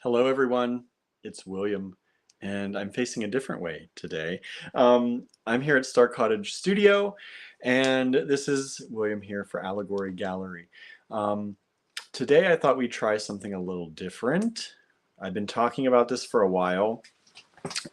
Hello, everyone. It's William, and I'm facing a different way today. I'm here at Star Cottage Studio, and this is William here for Allegory Gallery. Um, Today, I thought we'd try something a little different. I've been talking about this for a while,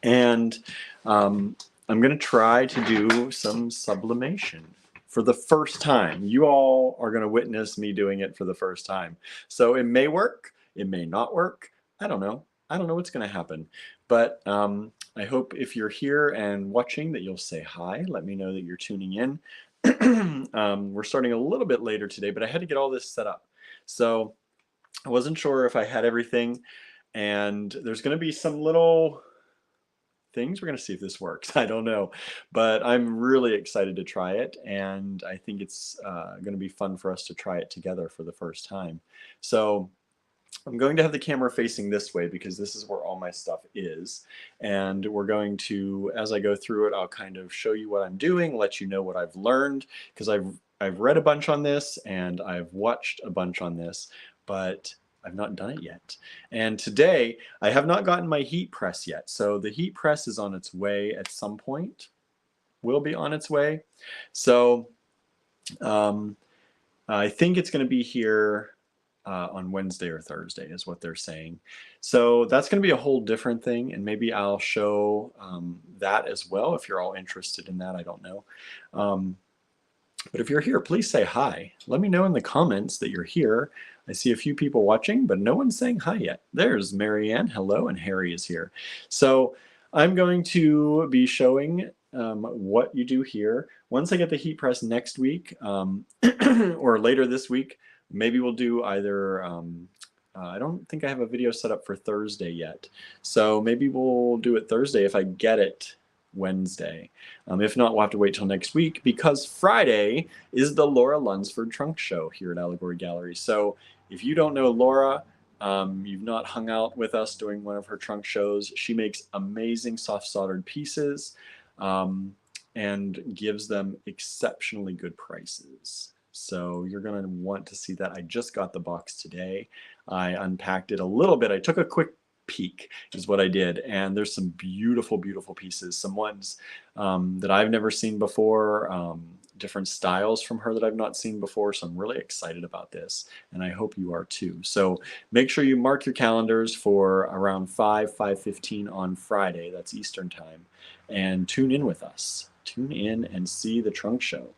and I'm going to try to do some sublimation for the first time. You all are going to witness me doing it for the first time. So it may work, it may not work. I don't know. I don't know what's going to happen. But I hope if you're here and watching that you'll say hi. Let me know that you're tuning in. We're starting a little bit later today, but I had to get all this set up. So I wasn't sure if I had everything. And there's going to be some little things. We're going to see if this works. I don't know, but I'm really excited to try it, and I think it's going to be fun for us to try it together for the first time. So I'm going to have the camera facing this way because this is where all my stuff is, and we're going to, as I go through it, I'll kind of show you what I'm doing, let you know what I've learned, because I've read a bunch on this and I've watched a bunch on this, but I've not done it yet. And today I have not gotten my heat press yet. So the heat press is on its way at some point, will be on its way. So I think it's going to be here on Wednesday or Thursday is what they're saying. So that's going to be a whole different thing. And maybe I'll show that as well if you're all interested in that. I don't know. But if you're here, please say hi. Let me know in the comments that you're here. I see a few people watching, but no one's saying hi yet. There's Marianne, hello, and Harry is here. So I'm going to be showing what you do here. Once I get the heat press next week or later this week, maybe we'll do either, I don't think I have a video set up for Thursday yet. So maybe we'll do it Thursday if I get it Wednesday. If not, we'll have to wait till next week because Friday is the Laura Lunsford Trunk Show here at Allegory Gallery. So if you don't know Laura, you've not hung out with us during one of her trunk shows, she makes amazing soft soldered pieces and gives them exceptionally good prices. So you're going to want to see that. I just got the box today. I unpacked it a little bit. I took a quick peek is what I did, and there's some beautiful pieces, some ones that I've never seen before, different styles from her that I've not seen before, so I'm really excited about this, and I hope you are too. So make sure you mark your calendars for around 5:15 on Friday, that's Eastern time, and tune in with us. Tune in and see the trunk show.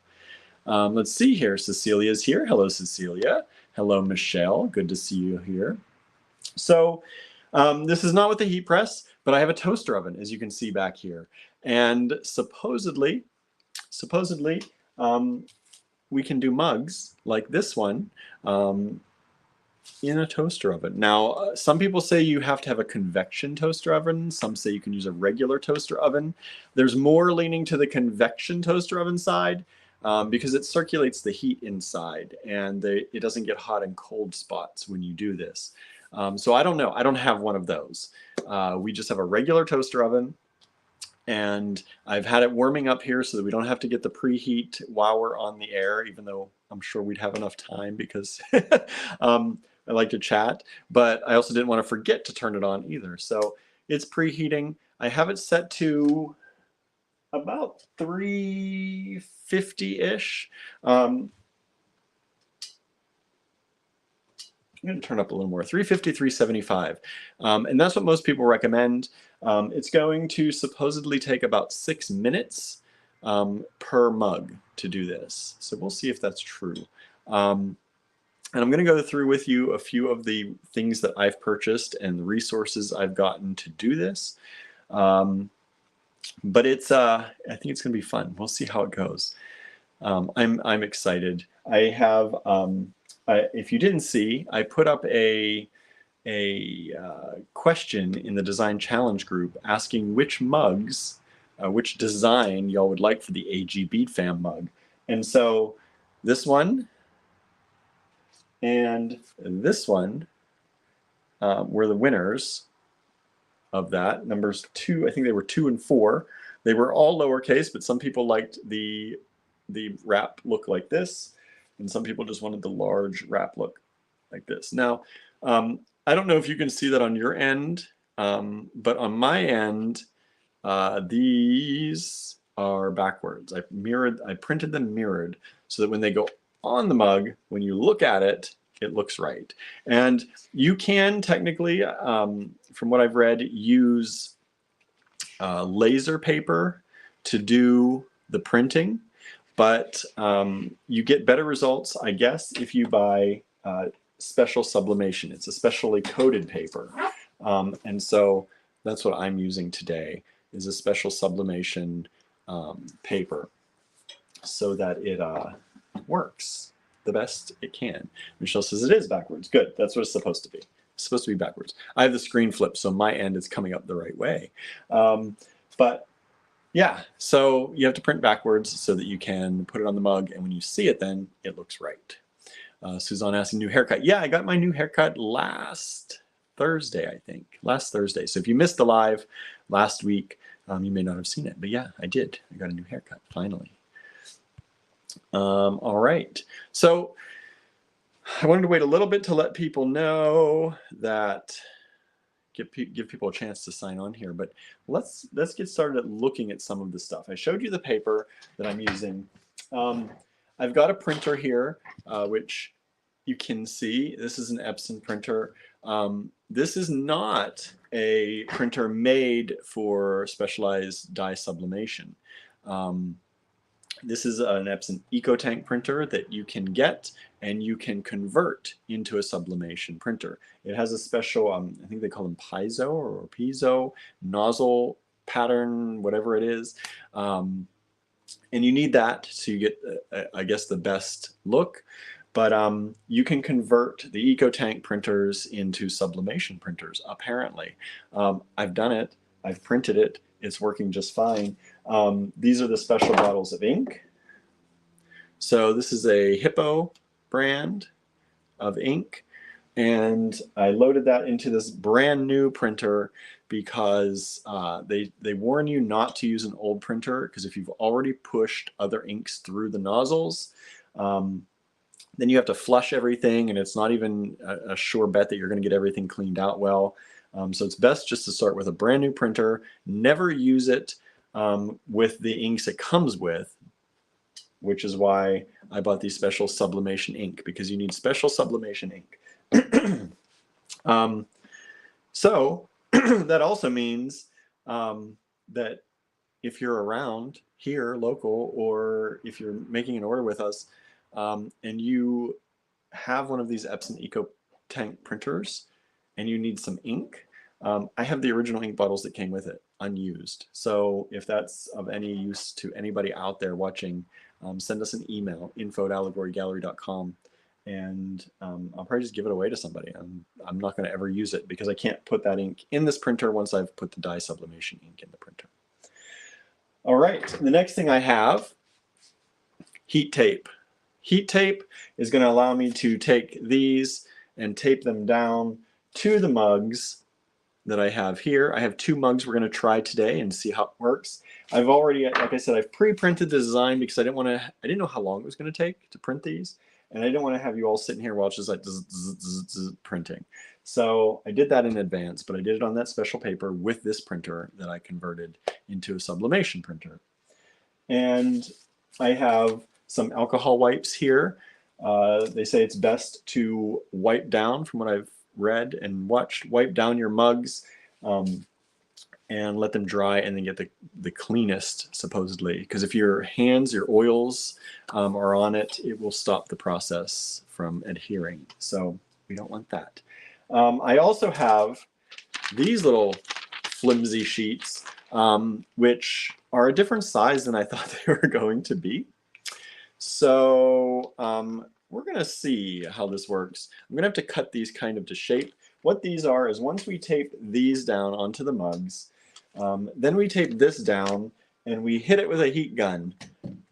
Let's see here, Cecilia's here. Hello, Cecilia. Hello, Michelle. Good to see you here. So this is not with the heat press, but I have a toaster oven, as you can see back here. And supposedly, we can do mugs like this one in a toaster oven. Now, some people say you have to have a convection toaster oven. Some say you can use a regular toaster oven. There's more leaning to the convection toaster oven side because it circulates the heat inside, and it doesn't get hot and cold spots when you do this. So I don't know. I don't have one of those. We just have a regular toaster oven, and I've had it warming up here so that we don't have to get the preheat while we're on the air, even though I'm sure we'd have enough time because I like to chat, but I also didn't want to forget to turn it on either. So it's preheating. I have it set to about 350-ish. I'm going to turn up a little more, 350, 375. And that's what most people recommend. It's going to supposedly take about 6 minutes per mug to do this. So we'll see if that's true. And I'm going to go through with you a few of the things that I've purchased and the resources I've gotten to do this. But it's, I think it's going to be fun. We'll see how it goes. I'm excited. I have, if you didn't see, I put up a question in the design challenge group asking which mugs, which design y'all would like for the AG Beat Fam mug. And so this one and this one were the winners of that. Numbers 2, I think they were 2 and 4. They were all lowercase, but some people liked the wrap look like this, and some people just wanted the large wrap look like this. Now, I don't know if you can see that on your end, but on my end, these are backwards. I printed them mirrored so that when they go on the mug, when you look at it, it looks right. And you can technically, from what I've read, use laser paper to do the printing, but you get better results, I guess, if you buy special sublimation. It's a specially coated paper. And so that's what I'm using today, is a special sublimation paper so that it works the best it can. Michelle says it is backwards. Good, that's what it's supposed to be. It's supposed to be backwards. I have the screen flipped, so my end is coming up the right way. But yeah, so you have to print backwards so that you can put it on the mug, and when you see it, then it looks right. Suzanne asking, new haircut. Yeah, I got my new haircut last Thursday, I think. Last Thursday. So if you missed the live last week, you may not have seen it. But yeah, I did. I got a new haircut, finally. All right. So I wanted to wait a little bit to let people know that, give people a chance to sign on here. But let's get started at looking at some of the stuff. I showed you the paper that I'm using. I've got a printer here, which you can see. This is an Epson printer. This is not a printer made for specialized dye sublimation. This is an Epson EcoTank printer that you can get and you can convert into a sublimation printer. It has a special, I think they call them piezo nozzle pattern, whatever it is. And you need that so you get, I guess, the best look. But you can convert the EcoTank printers into sublimation printers, apparently. I've done it. I've printed it. It's working just fine. These are the special bottles of ink. So this is a Hippo brand of ink. And I loaded that into this brand new printer because they warn you not to use an old printer, because if you've already pushed other inks through the nozzles, then you have to flush everything, and it's not even a sure bet that you're going to get everything cleaned out well. So it's best just to start with a brand new printer. Never use it with the inks it comes with, which is why I bought the special sublimation ink, because you need special sublimation ink. So that also means that if you're around here, local, or if you're making an order with us, and you have one of these Epson EcoTank printers and you need some ink, I have the original ink bottles that came with it, unused. So if that's of any use to anybody out there watching, send us an email, info@allegorygallery.com, and I'll probably just give it away to somebody. I'm not going to ever use it because I can't put that ink in this printer once I've put the dye sublimation ink in the printer. All right, the next thing I have, heat tape. Heat tape is going to allow me to take these and tape them down to the mugs that I have here. I have 2 mugs we're going to try today and see how it works. I've already, like I said, I've pre-printed the design because I didn't know how long it was going to take to print these, and I didn't want to have you all sitting here while it's just like printing. So I did that in advance, but I did it on that special paper with this printer that I converted into a sublimation printer. And I have some alcohol wipes here. They say it's best to wipe down, from what I've read and watched, wipe down your mugs and let them dry, and then get the cleanest, supposedly. Because if your hands, your oils are on it, it will stop the process from adhering. So we don't want that. I also have these little flimsy sheets, which are a different size than I thought they were going to be. So we're going to see how this works. I'm going to have to cut these kind of to shape. What these are is, once we tape these down onto the mugs, then we tape this down and we hit it with a heat gun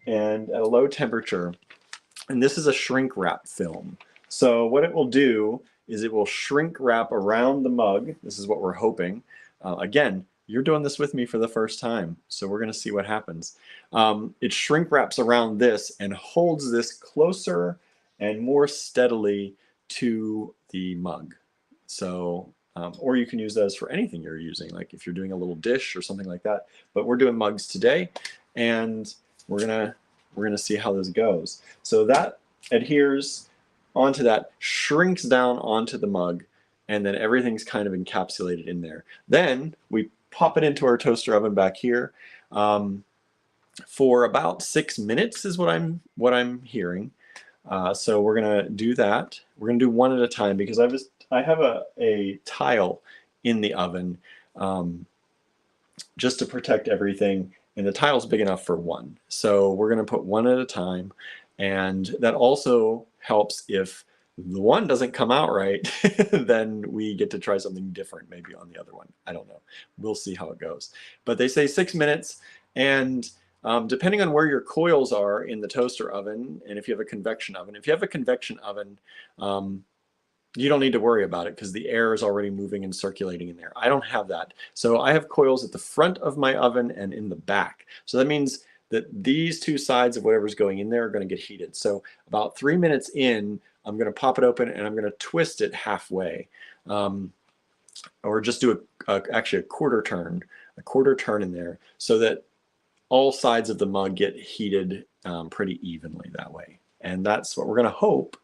and at a low temperature. And this is a shrink wrap film. So what it will do is it will shrink wrap around the mug. This is what we're hoping. Again, you're doing this with me for the first time, so we're going to see what happens. It shrink wraps around this and holds this closer and more steadily to the mug. So, or you can use those for anything you're using, like if you're doing a little dish or something like that. But we're doing mugs today, and we're gonna see how this goes. So that adheres onto that, shrinks down onto the mug, and then everything's kind of encapsulated in there. Then we pop it into our toaster oven back here. For about 6 minutes is what I'm hearing. So we're gonna do that. We're gonna do one at a time because I have a tile in the oven, just to protect everything, and the tile's big enough for one. So we're gonna put one at a time, and that also helps if the one doesn't come out right, then we get to try something different maybe on the other one. I don't know. We'll see how it goes. But they say 6 minutes, and depending on where your coils are in the toaster oven, and if you have a convection oven, you don't need to worry about it because the air is already moving and circulating in there. I don't have that. So I have coils at the front of my oven and in the back. So that means that these two sides of whatever's going in there are going to get heated. So about 3 minutes in, I'm going to pop it open and I'm going to twist it halfway, or just do actually a quarter turn in there, so that all sides of the mug get heated pretty evenly that way. And that's what we're going to hope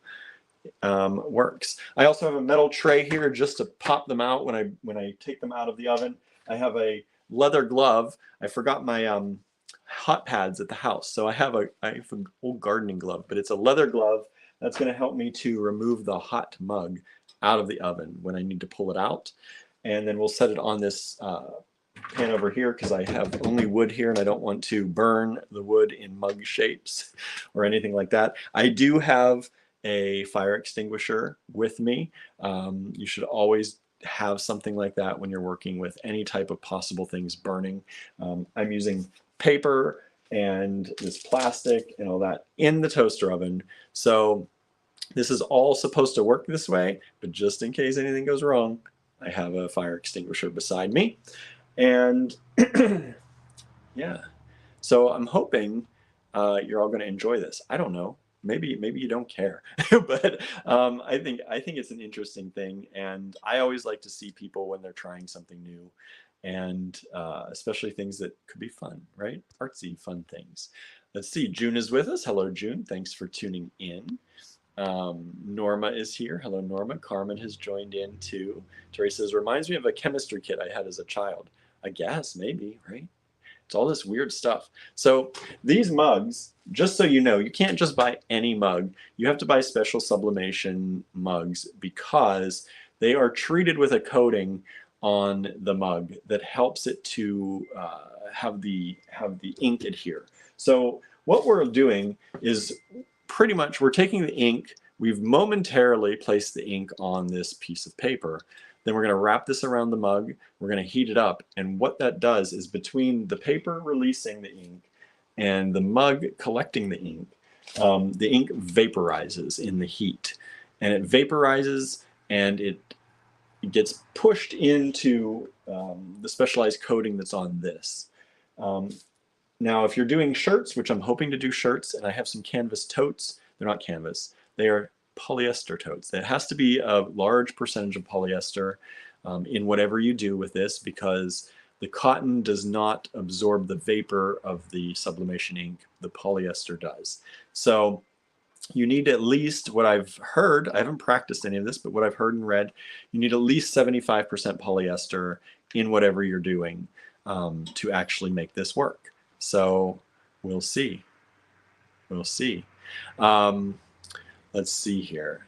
works. I also have a metal tray here just to pop them out when I take them out of the oven. I have a leather glove. I forgot my hot pads at the house, so I have an old gardening glove, but it's a leather glove that's going to help me to remove the hot mug out of the oven when I need to pull it out. And then we'll set it on this pan over here because I have only wood here and I don't want to burn the wood in mug shapes or anything like that. I do have a fire extinguisher with me. You should always have something like that when you're working with any type of possible things burning. I'm using paper and this plastic and all that in the toaster oven. So this is all supposed to work this way, but just in case anything goes wrong, I have a fire extinguisher beside me. And yeah, so I'm hoping you're all going to enjoy this. I don't know. Maybe you don't care, but I think it's an interesting thing, and I always like to see people when they're trying something new, and especially things that could be fun, right? Artsy, fun things. Let's see. June is with us. Hello, June. Thanks for tuning in. Norma is here. Hello, Norma. Carmen has joined in too. Terry says, reminds me of a chemistry kit I had as a child. I guess, maybe, right? It's all this weird stuff. So these mugs, just so you know, you can't just buy any mug. You have to buy special sublimation mugs because they are treated with a coating on the mug that helps it to have the ink adhere. So what we're doing is pretty much we're taking the ink, we've momentarily placed the ink on this piece of paper. Then we're going to wrap this around the mug. We're going to heat it up. And what that does is between the paper releasing the ink and the mug collecting the ink vaporizes in the heat. And it vaporizes and it gets pushed into the specialized coating that's on this. Now, if you're doing shirts, which I'm hoping to do shirts, and I have some canvas totes, they're not canvas, they are polyester totes. It has to be a large percentage of polyester in whatever you do with this, because the cotton does not absorb the vapor of the sublimation ink. The polyester does. So you need at least, what I've heard, I haven't practiced any of this, but what I've heard and read, you need at least 75% polyester in whatever you're doing to actually make this work. So we'll see. We'll see. Let's see here.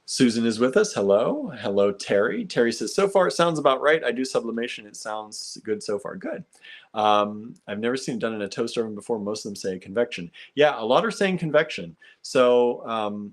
Susan is with us. Hello. Hello, Terry. Terry says, so far it sounds about right. I do sublimation. It sounds good so far. Good. I've never seen it done in a toaster oven before. Most of them say convection. Yeah, a lot are saying convection. So,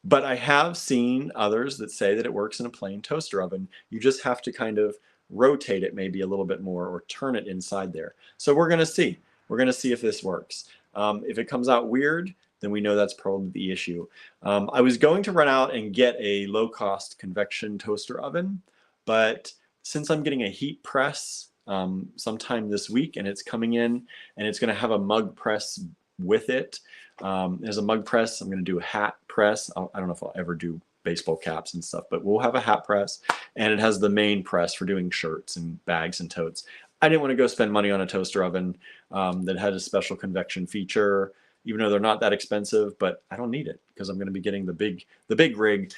but I have seen others that say that it works in a plain toaster oven. You just have to kind of rotate it maybe a little bit more or turn it inside there. So we're going to see. We're going to see if this works. If it comes out weird, then we know that's probably the issue. I was going to run out and get a low-cost convection toaster oven, but since I'm getting a heat press sometime this week and it's coming in and it's going to have a mug press with it. There's a mug press. I'm going to do a hat press. I don't know if I'll ever do baseball caps and stuff, but we'll have a hat press, and it has the main press for doing shirts and bags and totes. I didn't want to go spend money on a toaster oven that had a special convection feature, even though they're not that expensive, but I don't need it because I'm going to be getting the big rig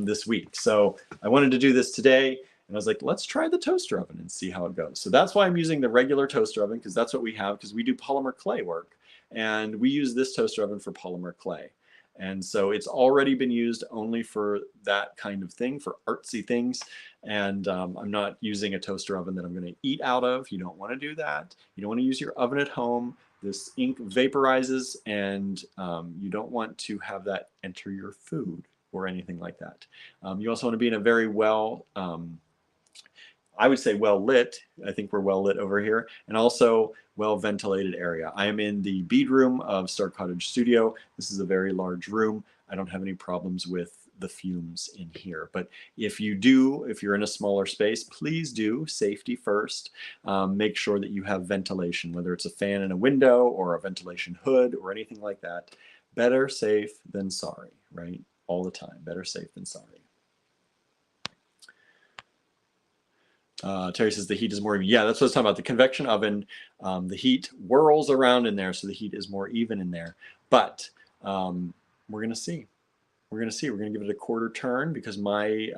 this week. So I wanted to do this today, and I was like, let's try the toaster oven and see how it goes. So that's why I'm using the regular toaster oven, because that's what we have, because we do polymer clay work, and we use this toaster oven for polymer clay. And so it's already been used only for that kind of thing, for artsy things. And I'm not using a toaster oven that I'm going to eat out of. You don't want to do that. You don't want to use your oven at home. This ink vaporizes, and you don't want to have that enter your food or anything like that. You also want to be in a very I would say well lit. I think we're well lit over here, and also well ventilated area. I am in the bead room of Star Cottage Studio. This is a very large room. I don't have any problems with the fumes in here. But if you're in a smaller space, please do safety first. Make sure that you have ventilation, whether it's a fan in a window or a ventilation hood or anything like that. Better safe than sorry, right? All the time. Better safe than sorry. Terry says the heat is more even. Yeah, that's what I was talking about. The convection oven, the heat whirls around in there, so the heat is more even in there. But we're going to see. We're going to see. We're going to give it a quarter turn because my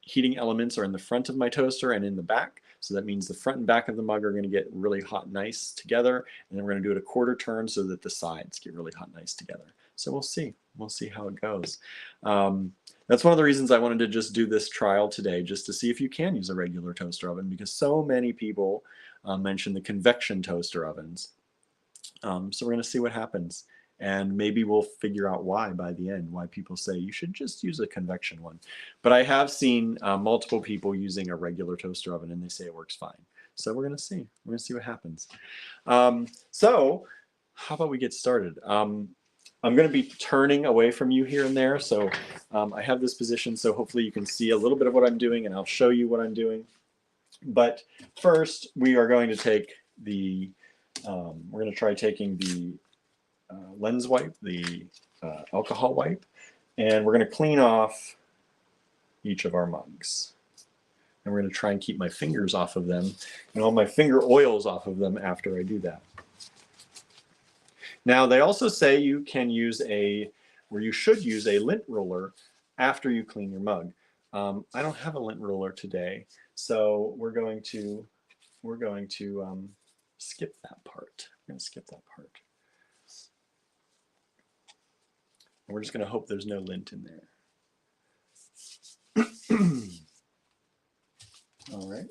heating elements are in the front of my toaster and in the back. So that means the front and back of the mug are going to get really hot and nice together. And then we're going to do it a quarter turn so that the sides get really hot and nice together. So we'll see. We'll see how it goes. That's one of the reasons I wanted to just do this trial today, just to see if you can use a regular toaster oven, because so many people mention the convection toaster ovens. So we're going to see what happens. And maybe we'll figure out why by the end, why people say you should just use a convection one. But I have seen multiple people using a regular toaster oven, and they say it works fine. So we're going to see. We're going to see what happens. So how about we get started? I'm going to be turning away from you here and there. So I have this position, so hopefully you can see a little bit of what I'm doing, and I'll show you what I'm doing. But first, we are going to take the, we're going to try taking the lens wipe, the alcohol wipe, and we're going to clean off each of our mugs. And we're going to try and keep my fingers off of them and all my finger oils off of them after I do that. Now, they also say you can use you should use a lint roller after you clean your mug. I don't have a lint roller today, so we're going to skip that part. We're going to skip that part. And we're just going to hope there's no lint in there. All right.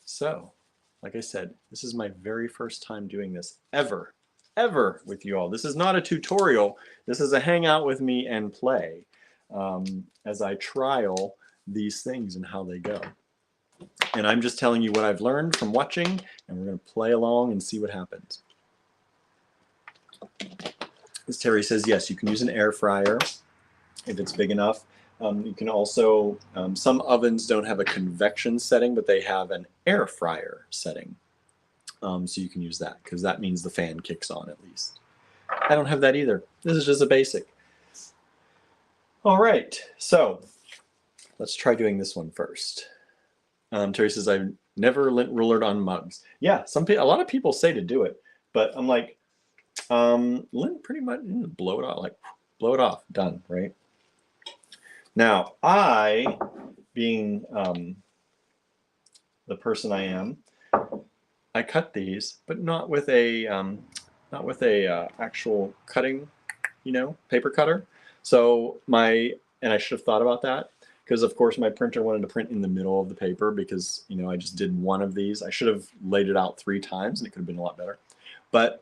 So, like I said, this is my very first time doing this ever with you all. This is not a tutorial. This is a hangout with me and play as I trial these things and how they go. And I'm just telling you what I've learned from watching, and we're going to play along and see what happens. As Terry says, yes, you can use an air fryer if it's big enough. You can also, some ovens don't have a convection setting, but they have an air fryer setting. So you can use that, because that means the fan kicks on at least. I don't have that either. This is just a basic. All right, so let's try doing this one first. Terry says, I've never lint rulered on mugs. Yeah, a lot of people say to do it, but I'm like, lint pretty much, blow it off, like blow it off, done, right? Now, I, being the person I am, I cut these, but not with a actual cutting, paper cutter. So and I should have thought about that, because of course my printer wanted to print in the middle of the paper, because I just did one of these. I should have laid it out 3 times, and it could have been a lot better. But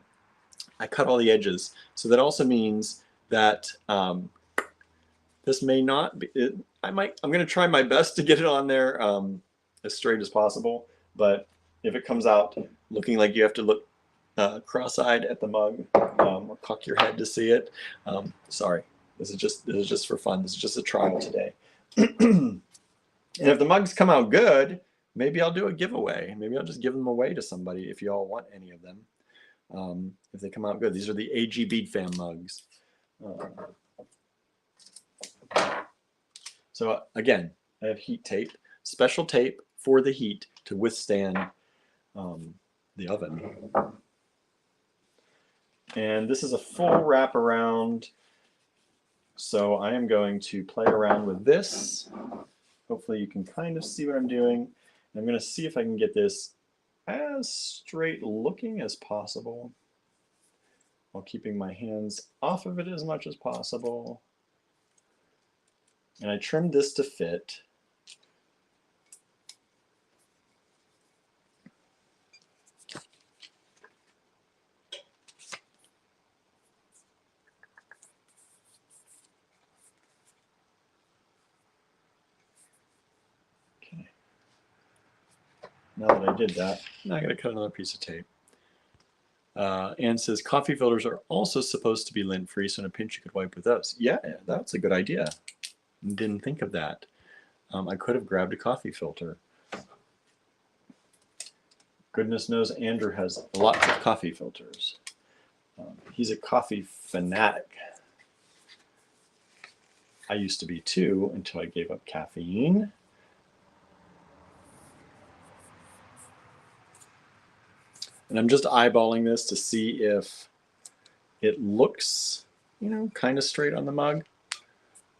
I cut all the edges, so that also means that this may not be. I'm going to try my best to get it on there as straight as possible. But if it comes out looking like you have to look cross-eyed at the mug or cock your head to see it, sorry. This is just for fun. This is just a trial today. And if the mugs come out good, maybe I'll do a giveaway. Maybe I'll just give them away to somebody if you all want any of them. If they come out good. These are the AG Bead Fam mugs. So again, I have heat tape, special tape for the heat to withstand the oven. And this is a full wrap around. So I am going to play around with this. Hopefully you can kind of see what I'm doing. I'm going to see if I can get this as straight looking as possible while keeping my hands off of it as much as possible. And I trimmed this to fit. Okay. Now that I did that, now I got to cut another piece of tape. Anne says, coffee filters are also supposed to be lint-free, so in a pinch you could wipe with those. Yeah, that's a good idea. Didn't think of that. I could have grabbed a coffee filter. Goodness knows Andrew has lots of coffee filters. He's a coffee fanatic. I used to be too, until I gave up caffeine. And I'm just eyeballing this to see if it looks, you know, kind of straight on the mug.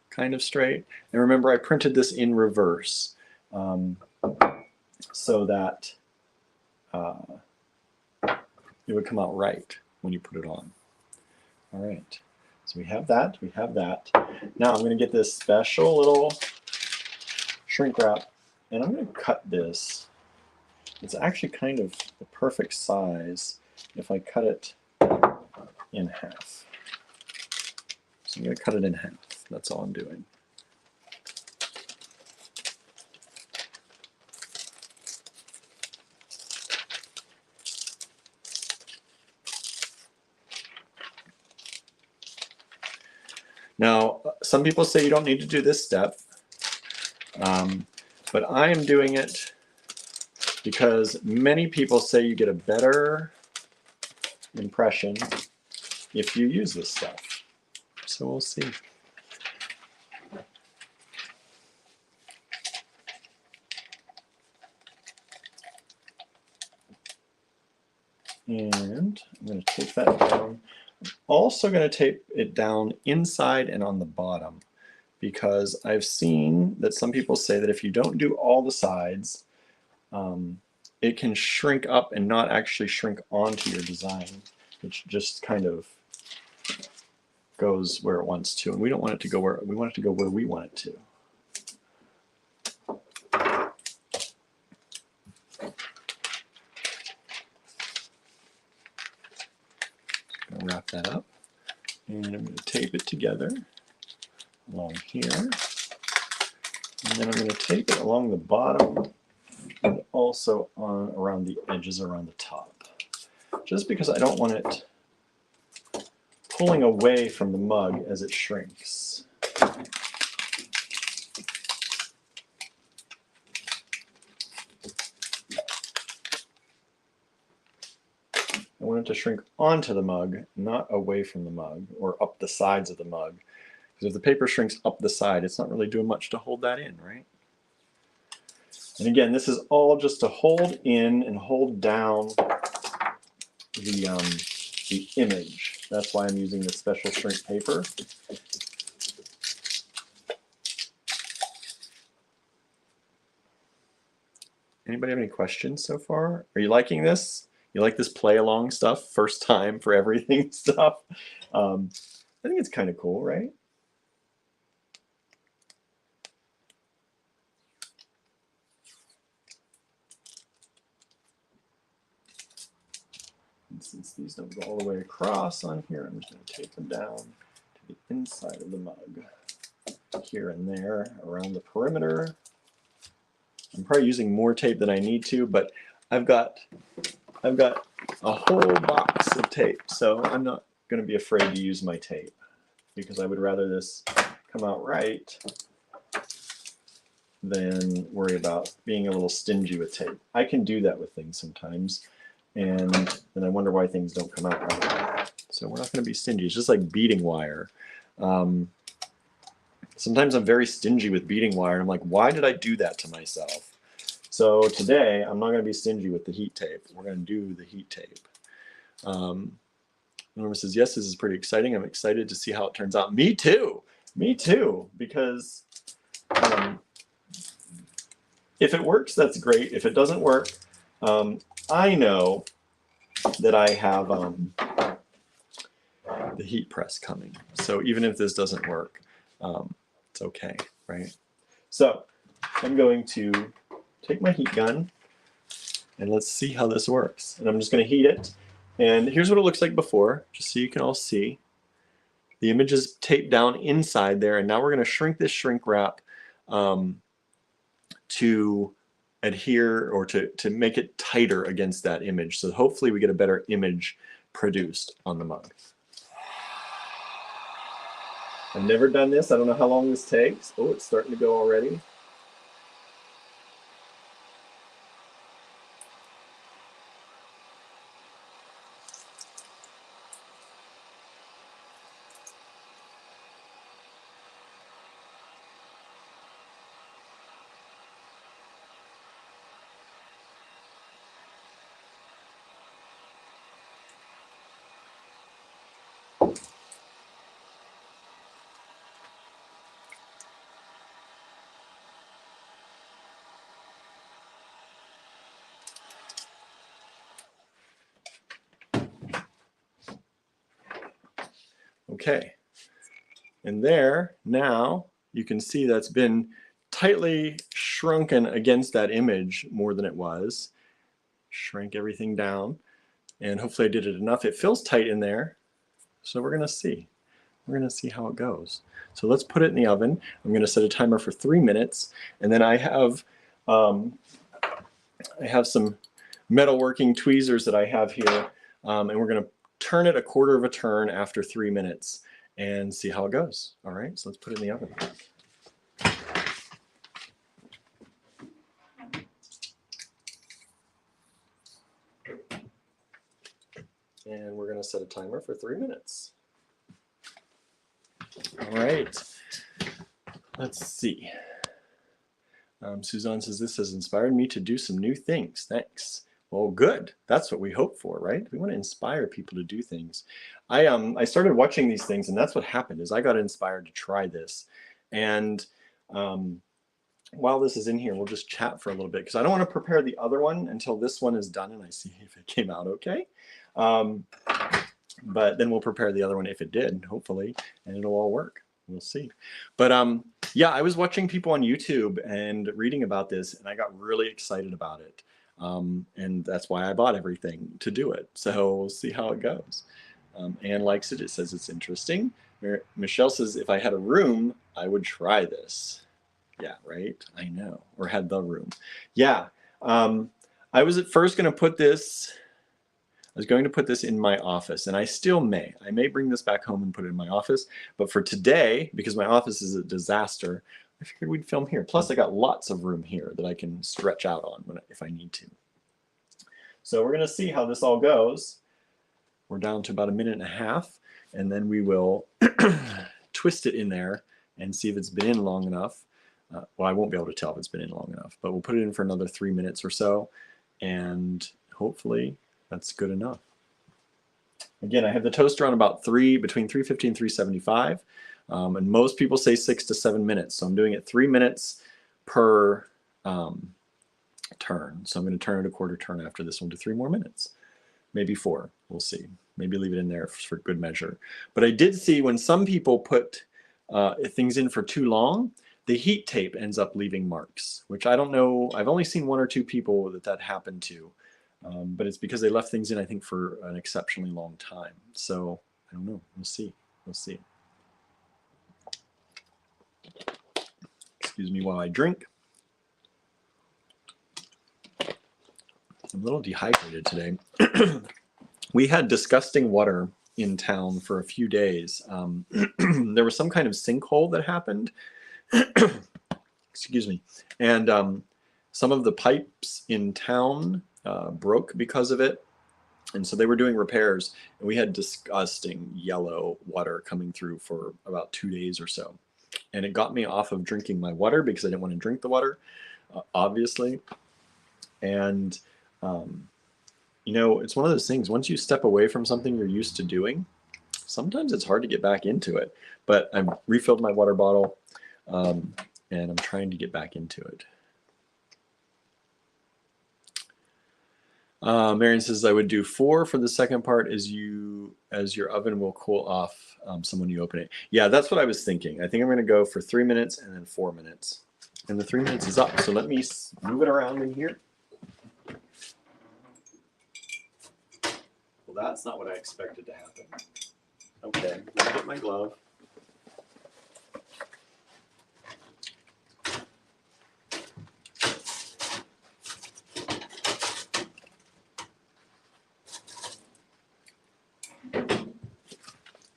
Kind of straight. And remember, I printed this in reverse so that it would come out right when you put it on. All right. So we have that. We have that. Now I'm going to get this special little shrink wrap, and I'm going to cut this. It's actually kind of the perfect size if I cut it in half. So I'm going to cut it in half. That's all I'm doing. Now, some people say you don't need to do this step, but I am doing it because many people say you get a better impression if you use this stuff. So we'll see. And I'm going to tape that down. I'm also going to tape it down inside and on the bottom, because I've seen that some people say that if you don't do all the sides, it can shrink up and not actually shrink onto your design, which just kind of goes where it wants to. And we don't want it to go where we want it to go where we want it to. Wrap that up, and I'm going to tape it together along here, and then I'm going to tape it along the bottom and also on around the edges around the top, just because I don't want it pulling away from the mug as it shrinks. I want it to shrink onto the mug, not away from the mug or up the sides of the mug. Because if the paper shrinks up the side, it's not really doing much to hold that in, right? And again, this is all just to hold in and hold down the image. That's why I'm using this special shrink paper. Anybody have any questions so far? Are you liking this? You like this play along stuff? First time for everything stuff? I think it's kind of cool, right? And since these don't go all the way across on here, I'm just going to tape them down to the inside of the mug. Here and there around the perimeter. I'm probably using more tape than I need to, but I've got a whole box of tape, so I'm not going to be afraid to use my tape, because I would rather this come out right than worry about being a little stingy with tape. I can do that with things sometimes, and then I wonder why things don't come out right. So we're not going to be stingy. It's just like beading wire. Sometimes I'm very stingy with beading wire. I'm like, why did I do that to myself? So today, I'm not going to be stingy with the heat tape. We're going to do the heat tape. Norma says, yes, this is pretty exciting. I'm excited to see how it turns out. Me too. Me too. Because if it works, that's great. If it doesn't work, I know that I have the heat press coming. So even if this doesn't work, it's okay, right? So I'm going to take my heat gun and let's see how this works. And I'm just going to heat it. And here's what it looks like before, just so you can all see. The image is taped down inside there, and now we're going to shrink this shrink wrap to adhere or to make it tighter against that image. So hopefully we get a better image produced on the mug. I've never done this. I don't know how long this takes. Oh, it's starting to go already. Okay, and there, now you can see that's been tightly shrunken against that image more than it was. Shrink everything down, and hopefully I did it enough. It feels tight in there, so we're gonna see. We're gonna see how it goes. So let's put it in the oven. I'm gonna set a timer for 3 minutes, and then I have some metalworking tweezers that I have here, and we're gonna turn it a quarter of a turn after 3 minutes and see how it goes. All right, so let's put it in the oven. And we're gonna set a timer for 3 minutes. All right, let's see. Suzanne says, this has inspired me to do some new things. Thanks. Well, good. That's what we hope for, right? We want to inspire people to do things. I started watching these things, and that's what happened is I got inspired to try this. And while this is in here, we'll just chat for a little bit because I don't want to prepare the other one until this one is done and I see if it came out okay. But then we'll prepare the other one if it did, hopefully, and it'll all work. We'll see. But yeah, I was watching people on YouTube and reading about this, and I got really excited about it. And that's why I bought everything to do it. So we'll see how it goes. Anne likes it. It says it's interesting. Michelle says, if I had a room, I would try this. Yeah, right? I know. Or had the room. Yeah. I was at first going to put this... I was going to put this in my office, and I still may. I may bring this back home and put it in my office, but for today, because my office is a disaster, I figured we'd film here. Plus, I got lots of room here that I can stretch out on if I need to. So we're going to see how this all goes. We're down to about 1.5 minutes, and then we will twist it in there and see if it's been in long enough. Well, I won't be able to tell if it's been in long enough, but we'll put it in for another 3 minutes or so, and hopefully that's good enough. Again, I have the toaster on about between 350 and 375, and most people say 6 to 7 minutes. So I'm doing it 3 minutes per turn. So I'm going to turn it a quarter turn after this one to 3 more minutes, maybe 4. We'll see. Maybe leave it in there for good measure. But I did see when some people put things in for too long, the heat tape ends up leaving marks, which I don't know. I've only seen 1 or 2 people that happened to. But it's because they left things in, I think, for an exceptionally long time. So I don't know. We'll see. We'll see. Excuse me while I drink. I'm a little dehydrated today. We had disgusting water in town for a few days. There was some kind of sinkhole that happened. Excuse me. And some of the pipes in town broke because of it, and so they were doing repairs, and we had disgusting yellow water coming through for about 2 days or so. and it got me off of drinking my water because I didn't want to drink the water, obviously. And, you know, it's one of those things, once you step away from something you're used to doing, sometimes it's hard to get back into it. But I've refilled my water bottle, and I'm trying to get back into it. Marion says, I would do 4 for the second part as your oven will cool off some when you open it. Yeah, that's what I was thinking. I think I'm going to go for 3 minutes and then 4 minutes. And the 3 minutes is up. So let me move it around in here. Well, that's not what I expected to happen. Okay, let me get my glove.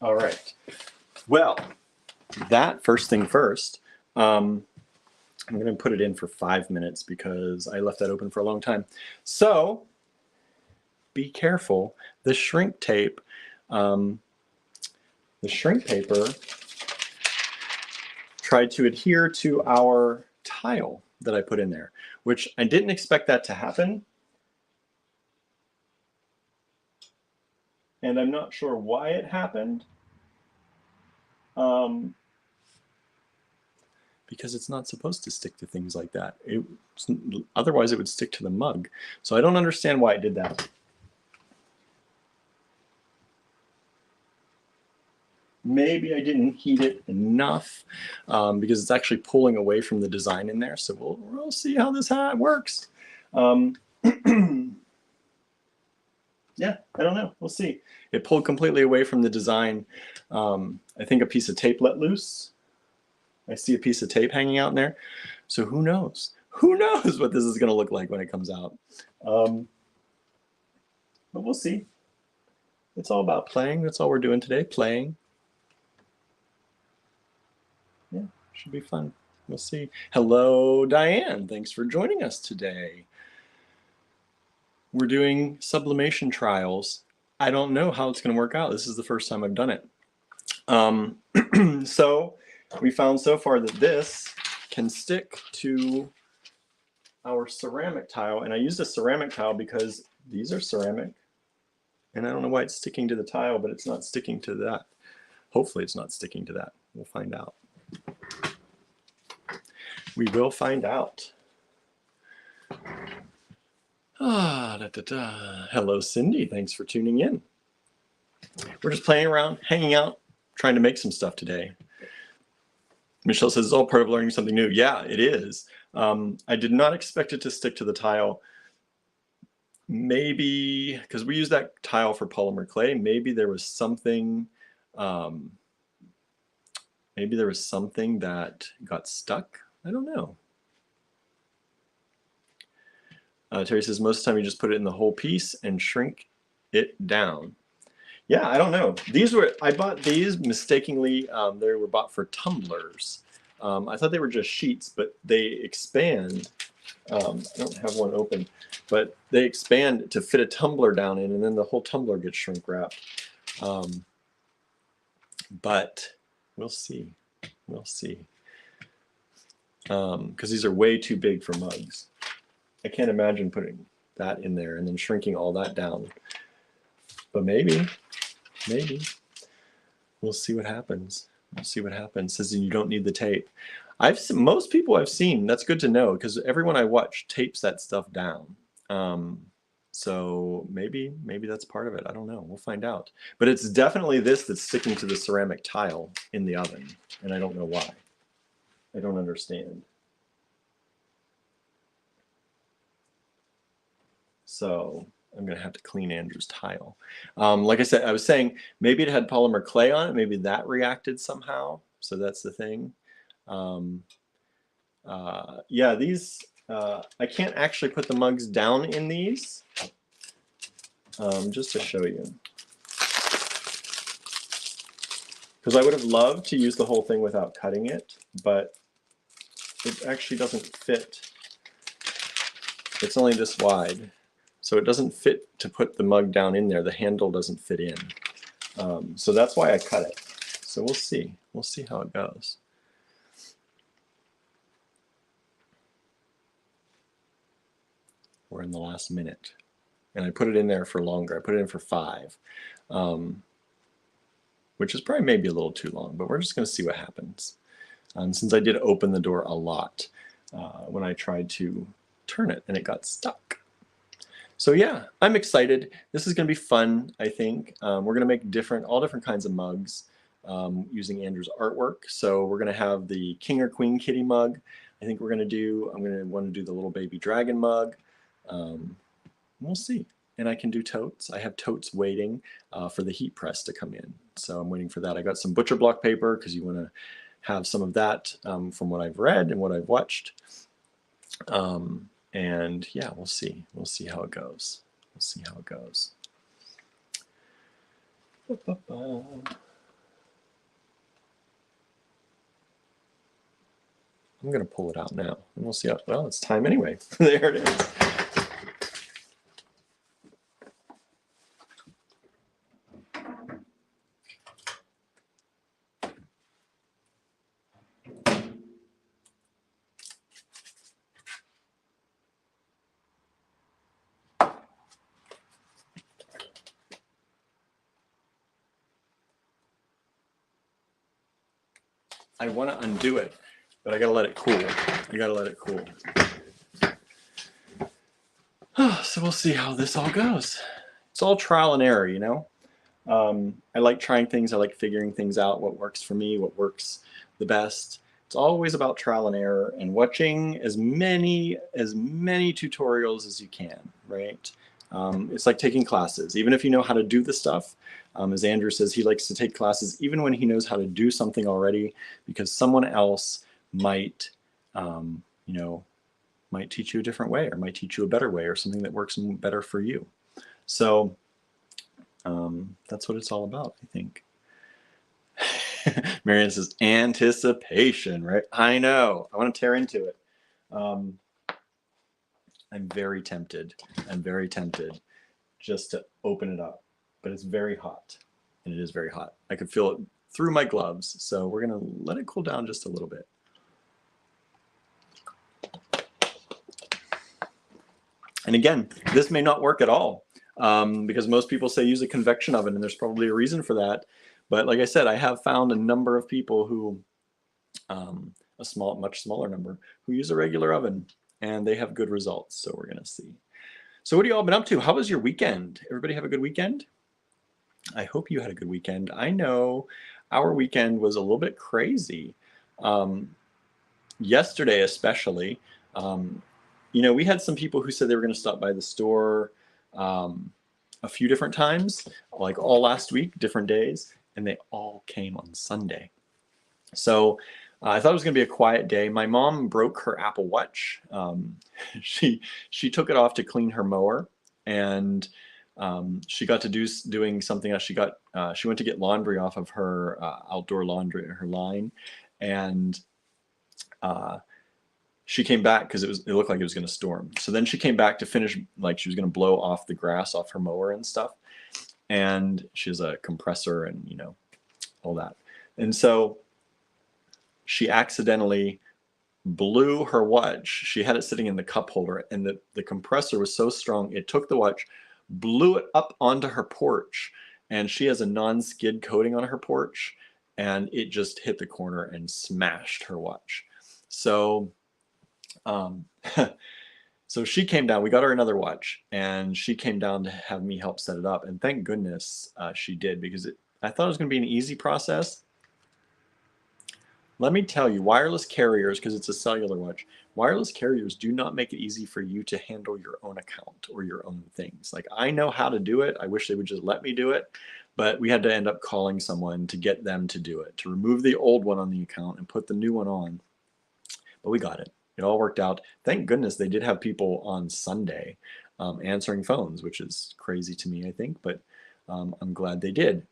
All right. Well, that first thing first, I'm going to put it in for 5 minutes because I left that open for a long time. So be careful. The shrink tape, the shrink paper tried to adhere to our tile that I put in there, which I didn't expect that to happen. And I'm not sure why it happened. Because it's not supposed to stick to things like that. Otherwise it would stick to the mug. So I don't understand why it did that. Maybe I didn't heat it enough because it's actually pulling away from the design in there. So we'll see how this works. Yeah, I don't know. We'll see. It pulled completely away from the design. I think a piece of tape let loose. I see a piece of tape hanging out in there. So who knows? Who knows what this is going to look like when it comes out? But we'll see. It's all about playing. That's all we're doing today, playing. Yeah, should be fun. We'll see. Hello, Diane. Thanks for joining us today. We're doing sublimation trials. I don't know how it's going to work out. This is the first time I've done it. So we found so far that this can stick to our ceramic tile. And I used a ceramic tile because these are ceramic. And I don't know why it's sticking to the tile, but it's not sticking to that. Hopefully it's not sticking to that. We'll find out. We will find out. Hello, Cindy. Thanks for tuning in. We're just playing around, hanging out, trying to make some stuff today. Michelle says it's all part of learning something new. Yeah, it is. I did not expect it to stick to the tile. Maybe because we use that tile for polymer clay. Maybe there was something. Maybe there was something that got stuck. I don't know. Terry says most of the time you just put it in the whole piece and shrink it down. Yeah, I don't know. I bought these mistakenly. They were bought for tumblers. I thought they were just sheets, but they expand. I don't have one open, but they expand to fit a tumbler down in, and then the whole tumbler gets shrink wrapped. But we'll see. We'll see. Because these are way too big for mugs. I can't imagine putting that in there and then shrinking all that down. But maybe. We'll see what happens. We'll see what happens. Says you don't need the tape. Most people I've seen, that's good to know because everyone I watch tapes that stuff down. So maybe that's part of it. I don't know. We'll find out. But it's definitely this that's sticking to the ceramic tile in the oven. And I don't know why. I don't understand. So I'm going to have to clean Andrew's tile. Like I said, I was saying maybe it had polymer clay on it. Maybe that reacted somehow. So that's the thing. Yeah, these, I can't actually put the mugs down in these. Just to show you. Because I would have loved to use the whole thing without cutting it, but it actually doesn't fit. It's only this wide. So it doesn't fit to put the mug down in there. The handle doesn't fit in. So that's why I cut it. So we'll see. We'll see how it goes. or in the last minute. And I put it in there for longer. I put it in for 5, which is probably maybe a little too long, but we're just going to see what happens. Since I did open the door a lot when I tried to turn it and it got stuck. So yeah, I'm excited. This is going to be fun, I think. We're going to make all different kinds of mugs using Andrew's artwork. So we're going to have the King or Queen Kitty mug. I think I'm going to want to do the little baby dragon mug. We'll see. And I can do totes. I have totes waiting for the heat press to come in. So I'm waiting for that. I got some butcher block paper because you want to have some of that from what I've read and what I've watched. And yeah, we'll see. We'll see how it goes. We'll see how it goes. I'm going to pull it out now, and we'll see how, well, it's time anyway. There it is. I want to undo it, but I got to let it cool. You got to let it cool. So we'll see how this all goes. It's all trial and error, you know. I like trying things. I like figuring things out, what works for me, what works the best. It's always about trial and error and watching as many tutorials as you can, right? It's like taking classes. Even if you know how to do the stuff, as Andrew says, he likes to take classes even when he knows how to do something already, because someone else might, you know, might teach you a different way, or might teach you a better way, or something that works better for you. So that's what it's all about, I think. Marianne says, anticipation, right? I know. I want to tear into it. I'm very tempted. I'm very tempted just to open it up. But it's very hot. And it is very hot. I could feel it through my gloves. So we're going to let it cool down just a little bit. And again, this may not work at all. Because most people say use a convection oven, and there's probably a reason for that. But like I said, I have found a number of people who, much smaller number, who use a regular oven, and they have good results. So we're going to see. So what have you all been up to? How was your weekend? Everybody have a good weekend? I hope you had a good weekend. I know our weekend was a little bit crazy. Yesterday especially, you know, we had some people who said they were going to stop by the store a few different times, like all last week, different days, and they all came on Sunday. So I thought it was going to be a quiet day. My mom broke her Apple Watch. She took it off to clean her mower, and she got to doing something else. She went to get laundry off of her outdoor laundry, her line, and she came back because it looked like it was going to storm. So then she came back to finish, like she was going to blow off the grass off her mower and stuff. And she has a compressor and, you know, all that. And so she accidentally blew her watch. She had it sitting in the cup holder, and the compressor was so strong, it took the watch, blew it up onto her porch. And she has a non-skid coating on her porch, and it just hit the corner and smashed her watch. So so she came down. We got her another watch, and she came down to have me help set it up. And thank goodness she did, because I thought it was going to be an easy process. Let me tell you, wireless carriers, because it's a cellular watch, wireless carriers do not make it easy for you to handle your own account or your own things. Like, I know how to do it. I wish they would just let me do it. But we had to end up calling someone to get them to do it, to remove the old one on the account and put the new one on. But we got it. It all worked out. Thank goodness they did have people on Sunday answering phones, which is crazy to me, I think, but I'm glad they did.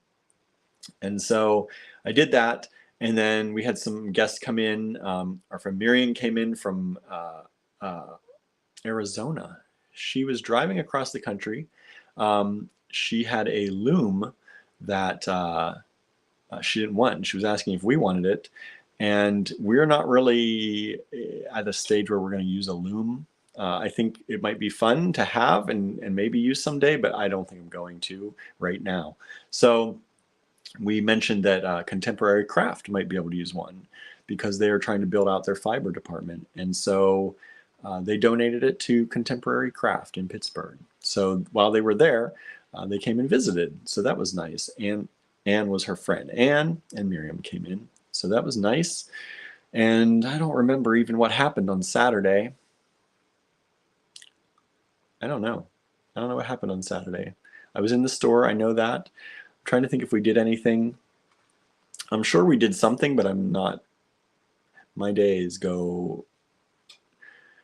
And so I did that, and then we had some guests come in. Our friend Miriam came in from Arizona. She was driving across the country. She had a loom that she didn't want, and she was asking if we wanted it. And we're not really at a stage where we're going to use a loom I think it might be fun to have and maybe use someday, but I don't think I'm going to right now. So we mentioned that Contemporary Craft might be able to use one because they are trying to build out their fiber department. And so they donated it to Contemporary Craft in Pittsburgh. So while they were there, they came and visited. So that was nice. And Anne was her friend. Anne and Miriam came in. So that was nice. And I don't remember even what happened on Saturday. I don't know. I don't know what happened on Saturday. I was in the store, I know that. I'm trying to think if we did anything. I'm sure we did something, but I'm not. My days go.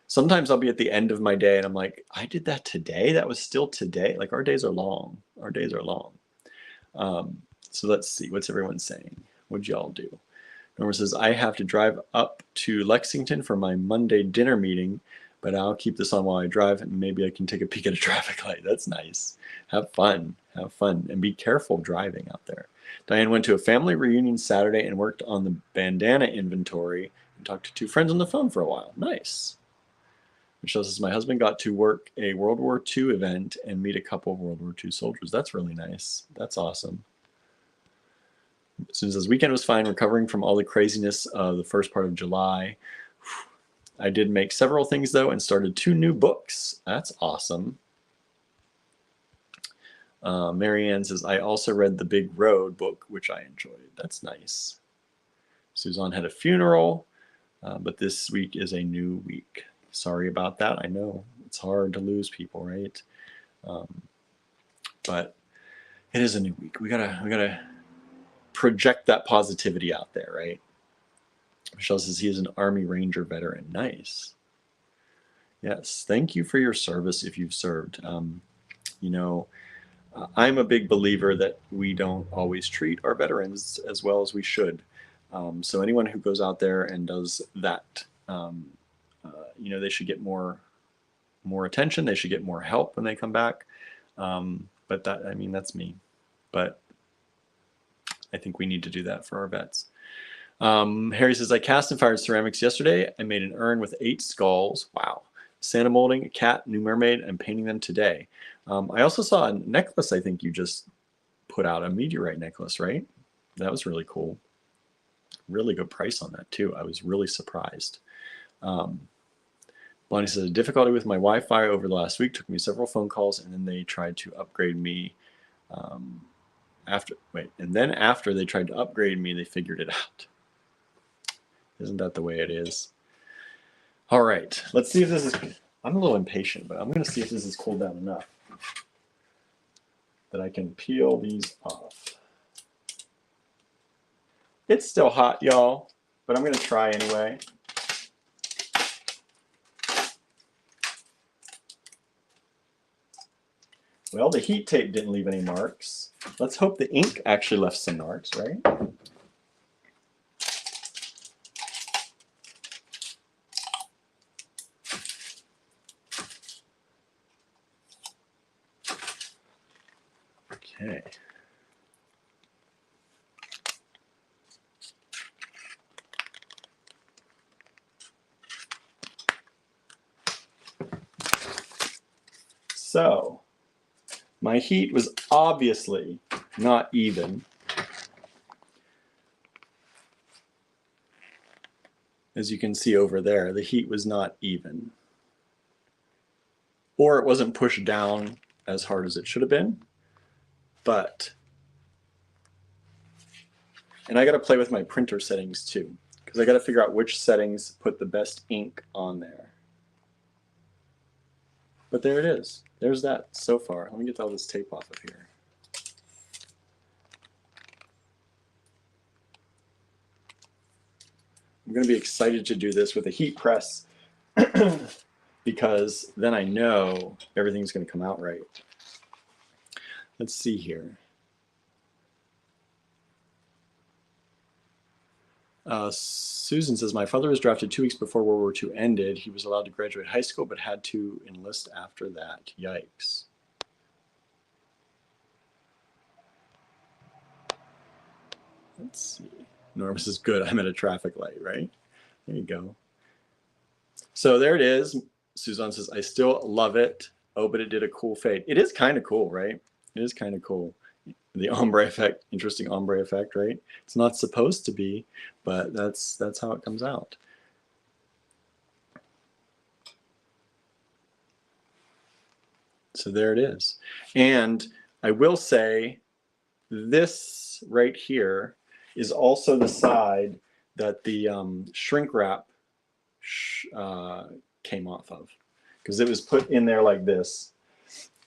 Sometimes I'll be at the end of my day and I'm like, I did that today? That was still today? Like our days are long. Our days are long. So let's see. What's everyone saying? What'd y'all do? Norma says, I have to drive up to Lexington for my Monday dinner meeting, but I'll keep this on while I drive and maybe I can take a peek at a traffic light. That's nice. Have fun, and be careful driving out there. Diane went to a family reunion Saturday and worked on the bandana inventory and talked to 2 friends on the phone for a while. Nice. Michelle says, my husband got to work a World War II event and meet a couple of World War II soldiers. That's really nice. That's awesome. Susan says, weekend was fine, recovering from all the craziness of the first part of July. I did make several things, though, and started 2 new books. That's awesome. Marianne says, I also read the Big Road book, which I enjoyed. That's nice. Suzanne had a funeral, but this week is a new week. Sorry about that. I know it's hard to lose people, right? But it is a new week. We gotta project that positivity out there, right? Michelle says he is an Army Ranger veteran. Nice. Yes, thank you for your service if you've served. You know, I'm a big believer that we don't always treat our veterans as well as we should. So anyone who goes out there and does that, you know, they should get more attention. They should get more help when they come back. But that, I mean, that's me. But I think we need to do that for our vets. Harry says, I cast and fired ceramics yesterday. I made an urn with 8 skulls. Wow. Santa molding, a cat, new mermaid. I'm painting them today. I also saw a necklace I think you just put out, a meteorite necklace, right? That was really cool. Really good price on that too. I was really surprised. Bonnie says, a difficulty with my Wi-Fi over the last week. Took me several phone calls, and then they tried to upgrade me. After they tried to upgrade me, they figured it out. Isn't that the way it is? All right, let's see if this is. I'm a little impatient, but I'm going to see if this is cooled down enough that I can peel these off. It's still hot, y'all, but I'm going to try anyway. Well, the heat tape didn't leave any marks. Let's hope the ink actually left some marks, right? Okay. So, my heat was obviously not even. As you can see over there, the heat was not even. Or it wasn't pushed down as hard as it should have been. But, and I got to play with my printer settings too, because I got to figure out which settings put the best ink on there. But there it is. There's that so far. Let me get all this tape off of here. I'm going to be excited to do this with a heat press because then I know everything's going to come out right. Let's see here. Susan says, my father was drafted 2 weeks before World War II ended. He was allowed to graduate high school, but had to enlist after that. Yikes. Let's see. Norma says, good, I'm at a traffic light, right? There you go. So there it is. Suzanne says, I still love it. Oh, but it did a cool fade. It is kind of cool, right? It is kind of cool. The ombre effect, interesting ombre effect, right? It's not supposed to be, but that's how it comes out. So there it is. And I will say this right here is also the side that the shrink wrap came off of, because it was put in there like this,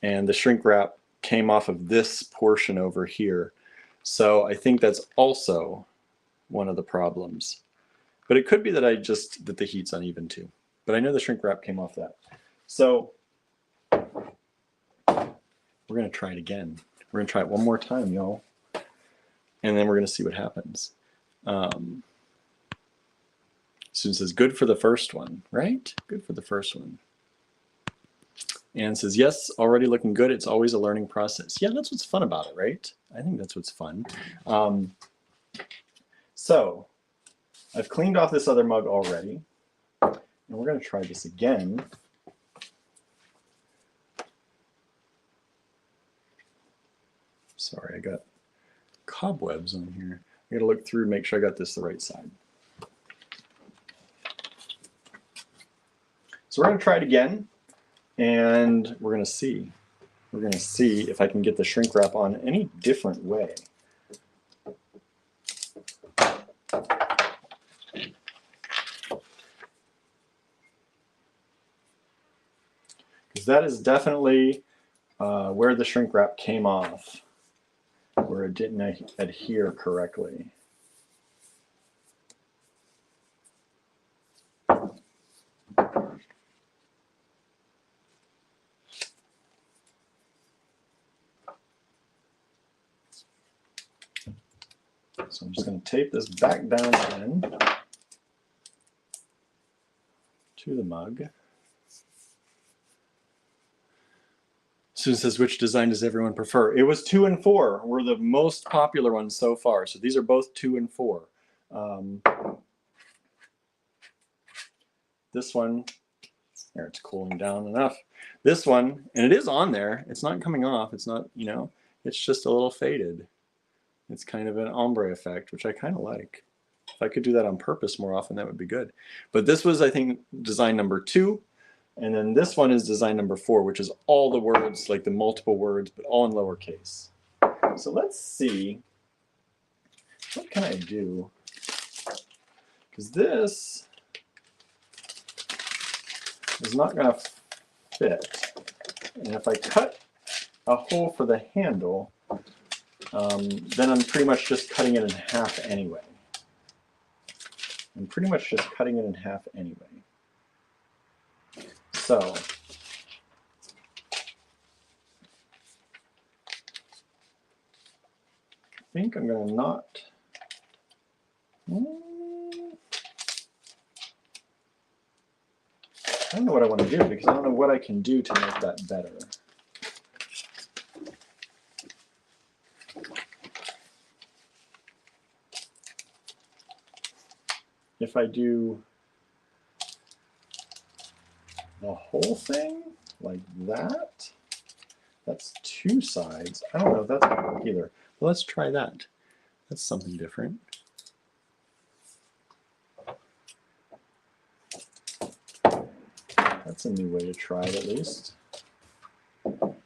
and the shrink wrap came off of this portion over here. So I think that's also one of the problems. But it could be that that the heat's uneven too. But I know the shrink wrap came off that. So we're going to try it again. We're going to try it one more time, y'all. And then we're going to see what happens. Susan says, good for the first one, right? Good for the first one. Anne says, yes, already looking good. It's always a learning process. Yeah, that's what's fun about it, right? I think that's what's fun. So I've cleaned off this other mug already. And we're going to try this again. Sorry, I got cobwebs on here. I got to look through, make sure I got this the right side. So we're going to try it again, and we're going to see. We're going to see if I can get the shrink wrap on any different way. Because that is definitely where the shrink wrap came off, where it didn't adhere correctly. So I'm just going to tape this back down again to the mug. Susan says, which design does everyone prefer? It was 2 and 4 were the most popular ones so far. So these are both 2 and 4. This one, there, it's cooling down enough. This one, and it is on there. It's not coming off. It's not, you know, it's just a little faded. It's kind of an ombre effect, which I kind of like. If I could do that on purpose more often, that would be good. But this was, I think, design number 2. And then this one is design number 4, which is all the words, like the multiple words, but all in lowercase. So let's see, what can I do? Because this is not going to fit. And if I cut a hole for the handle, then I'm pretty much just cutting it in half anyway. I'm pretty much just cutting it in half anyway. So I think I'm going to not. I don't know what I want to do, because I don't know what I can do to make that better. If I do the whole thing like that, that's 2 sides. I don't know if that's going to work either. But let's try that. That's something different. That's a new way to try it, at least. I'm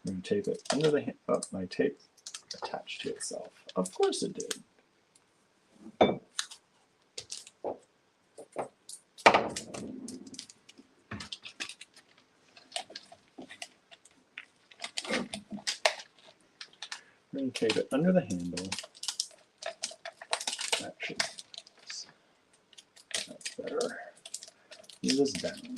going to tape it under the hand. Oh, my tape attached to itself. Of course it did. I'm going to tape it under the handle. Actually, that's better. Move this down.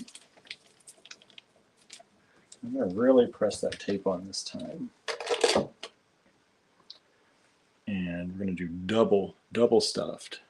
I'm going to really press that tape on this time. And we're going to do double stuffed.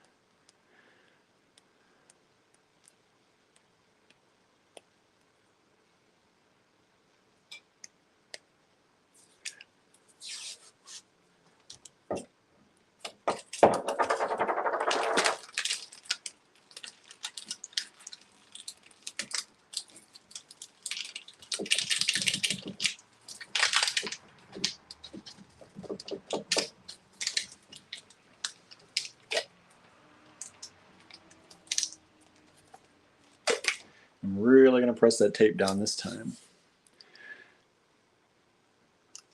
press that tape down this time.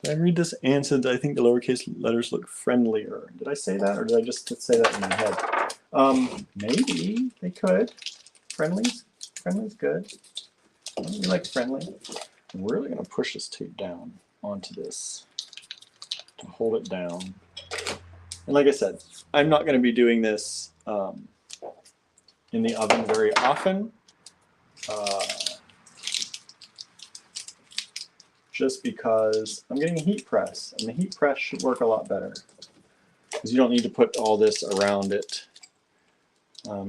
Did I read this and said I think the lowercase letters look friendlier? Did I say that, or did I just say that in my head? Maybe they could. Friendly's good. We like friendly. I'm really going to push this tape down onto this to hold it down. And like I said, I'm not going to be doing this in the oven very often. Just because I'm getting a heat press, and the heat press should work a lot better because you don't need to put all this around it.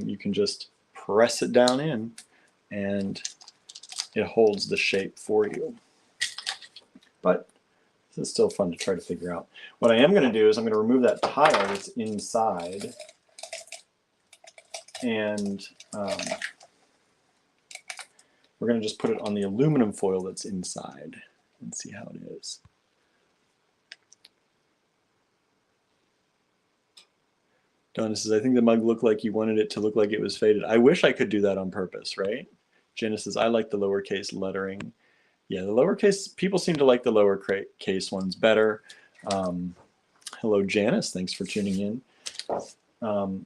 You can just press it down in and it holds the shape for you. But this is still fun to try to figure out. What I am going to do is I'm going to remove that tile that's inside, and we're going to just put it on the aluminum foil that's inside and see how it is. Donna says, I think the mug looked like you wanted it to look like it was faded. I wish I could do that on purpose, right? Jenna says, I like the lowercase lettering. Yeah, the lowercase, people seem to like the lowercase ones better. Hello, Janice. Thanks for tuning in.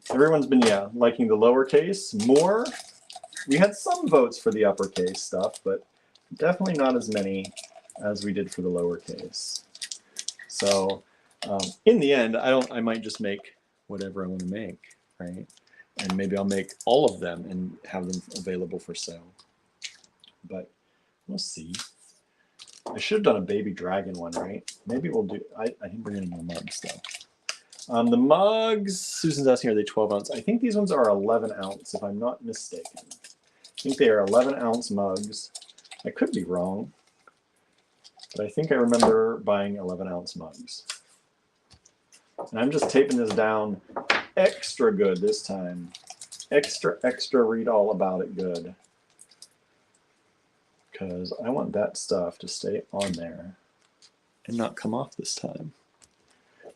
Everyone's been, liking the lowercase more. We had some votes for the uppercase stuff, but definitely not as many as we did for the lowercase. So in the end, I might just make whatever I want to make, right? And maybe I'll make all of them and have them available for sale. But we'll see. I should have done a baby dragon one, right? Maybe we'll do, I didn't bring any more mugs though. The mugs, Susan's asking, are they 12 ounce? I think these ones are 11 ounce, if I'm not mistaken. I think they are 11 ounce mugs. I could be wrong, but I think I remember buying 11 ounce mugs. And I'm just taping this down extra good this time. Extra read all about it good. Because I want that stuff to stay on there and not come off this time.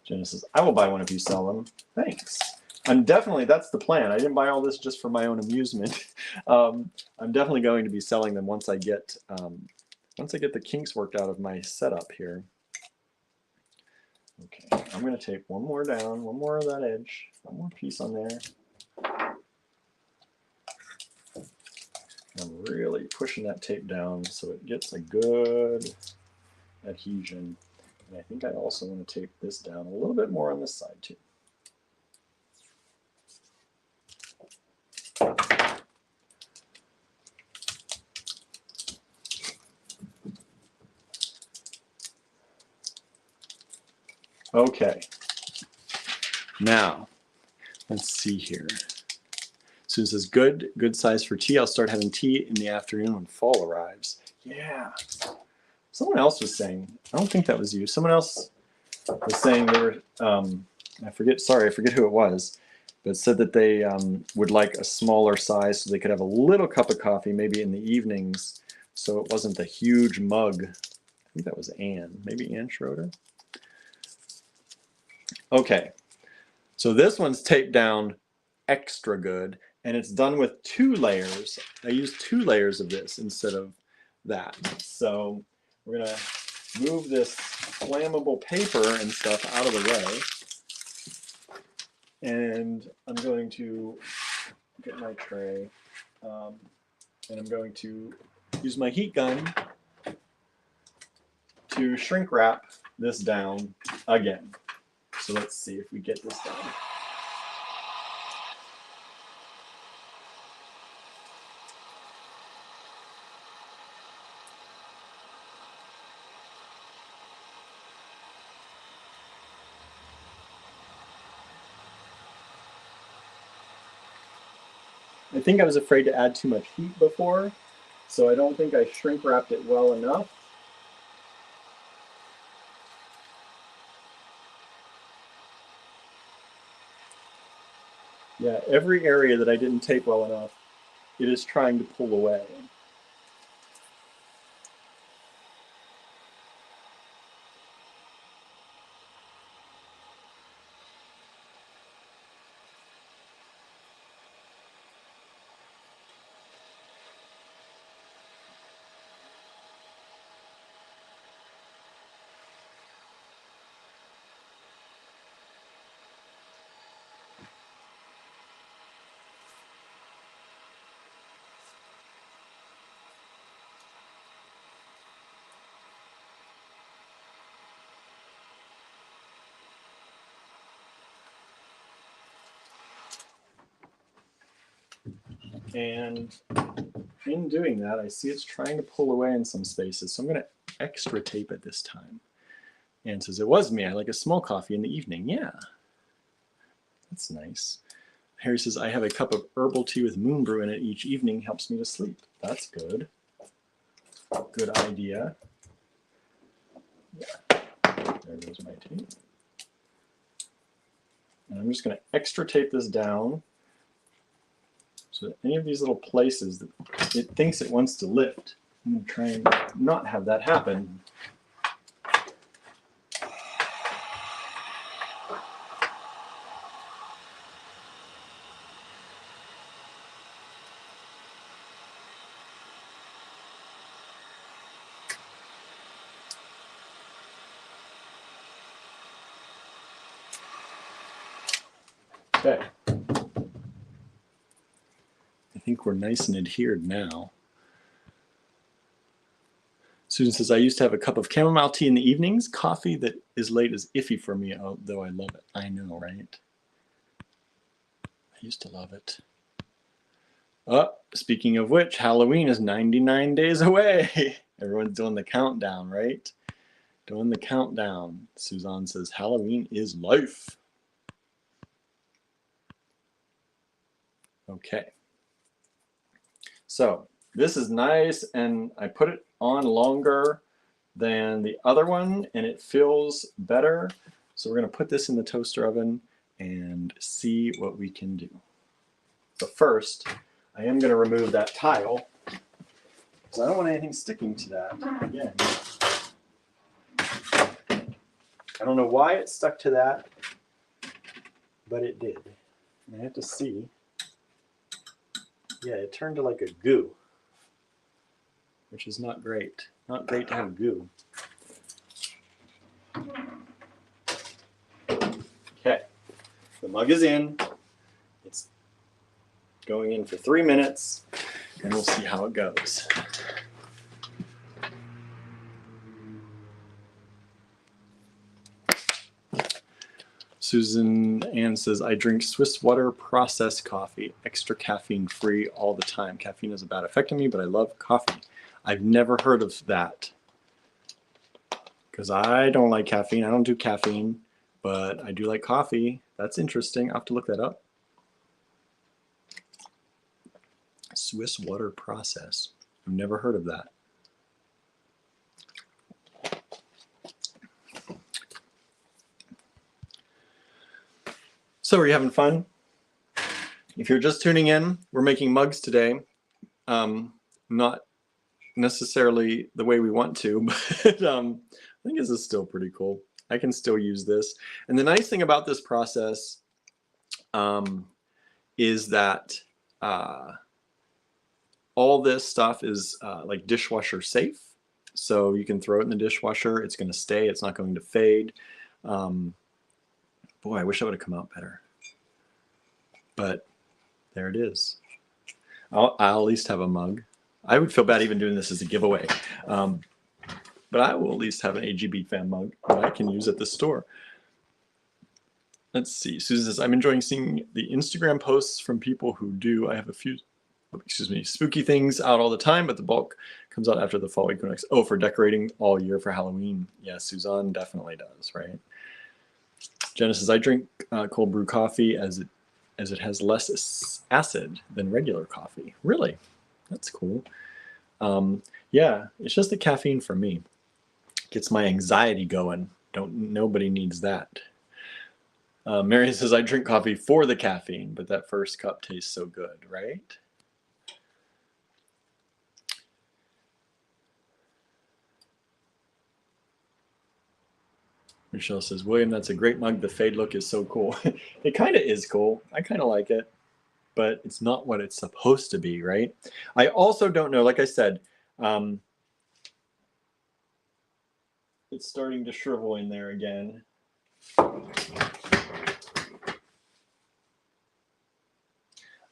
Jenna says, I will buy one if you sell them. Thanks. I'm definitely, that's the plan. I didn't buy all this just for my own amusement. I'm definitely going to be selling them once I get the kinks worked out of my setup here. Okay, I'm going to tape one more down, one more of that edge, one more piece on there. I'm really pushing that tape down so it gets a good adhesion. And I think I also want to tape this down a little bit more on this side too. Okay, now let's see here. Susan says, good size for tea. I'll start having tea in the afternoon when fall arrives. Yeah. Someone else was saying, I don't think that was you. Someone else was saying they were, I forget who it was, but said that they would like a smaller size so they could have a little cup of coffee maybe in the evenings so it wasn't the huge mug. I think that was Ann, maybe Ann Schroeder. Okay, so this one's taped down extra good, and it's done with 2 layers. I used 2 layers of this instead of that. So we're gonna move this flammable paper and stuff out of the way. And I'm going to get my tray, and I'm going to use my heat gun to shrink wrap this down again. So let's see if we get this done. I think I was afraid to add too much heat before, so I don't think I shrink wrapped it well enough. Yeah, every area that I didn't tape well enough, it is trying to pull away. And in doing that, I see it's trying to pull away in some spaces. So I'm going to extra tape it this time. And says, it was me. I like a small coffee in the evening. Yeah, that's nice. Harry says, I have a cup of herbal tea with moon brew in it each evening. Helps me to sleep. That's good. Good idea. Yeah. There goes my tape. And I'm just going to extra tape this down so that any of these little places that it thinks it wants to lift, I'm going to try and not have that happen. Okay. I think we're nice and adhered now. Susan says, I used to have a cup of chamomile tea in the evenings. Coffee that is late is iffy for me, though I love it. I know, right? I used to love it. Speaking of which, Halloween is 99 days away. Everyone's doing the countdown, right? Doing the countdown. Suzanne says, Halloween is life. Okay. So this is nice, and I put it on longer than the other one, and it feels better. So we're going to put this in the toaster oven and see what we can do. So first, I am going to remove that tile because I don't want anything sticking to that again. I don't know why it stuck to that, but it did. And I have to see. Yeah, it turned to like a goo, which is not great. Not great to have goo. Okay, the mug is in. It's going in for 3 minutes, and we'll see how it goes. Susan Ann says, I drink Swiss water processed coffee, extra caffeine free all the time. Caffeine has a bad effect on me, but I love coffee. I've never heard of that because I don't like caffeine. I don't do caffeine, but I do like coffee. That's interesting. I'll have to look that up. Swiss water process. I've never heard of that. So are you having fun? If you're just tuning in, we're making mugs today. Not necessarily the way we want to, but I think this is still pretty cool. I can still use this. And the nice thing about this process is that all this stuff is like dishwasher safe. So you can throw it in the dishwasher. It's going to stay. It's not going to fade. Boy, I wish that would have come out better. But there it is. I'll at least have a mug. I would feel bad even doing this as a giveaway. But I will at least have an AGB fan mug that I can use at the store. Let's see. Susan says, I'm enjoying seeing the Instagram posts from people who do. I have a few, spooky things out all the time, but the bulk comes out after the fall equinox. Oh, for decorating all year for Halloween. Yeah, Suzanne definitely does, right? Jenna says, I drink cold brew coffee as it has less acid than regular coffee. Really? That's cool. Yeah, it's just the caffeine for me. Gets my anxiety going. Nobody needs that. Mary says, I drink coffee for the caffeine, but that first cup tastes so good, right? Michelle says, William, that's a great mug. The fade look is so cool. It kind of is cool. I kind of like it, but it's not what it's supposed to be, right? I also don't know, like I said, it's starting to shrivel in there again.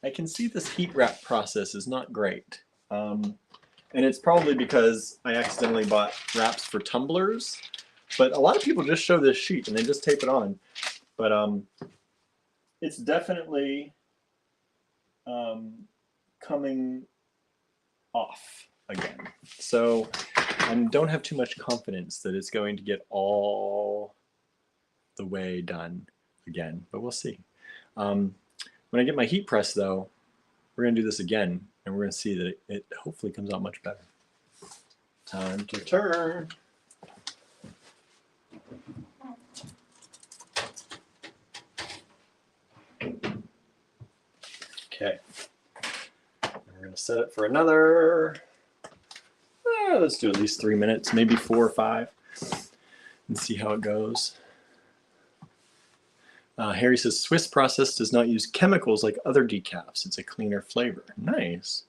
I can see this heat wrap process is not great. And it's probably because I accidentally bought wraps for tumblers. But a lot of people just show this sheet and they just tape it on. But it's definitely coming off again. So I don't have too much confidence that it's going to get all the way done again, but we'll see. When I get my heat press though, we're gonna do this again and we're gonna see that it hopefully comes out much better. Time to turn. Okay, and we're gonna set it for another, let's do at least 3 minutes, maybe 4 or 5, and see how it goes. Harry says, Swiss process does not use chemicals like other decafs. It's a cleaner flavor. Nice.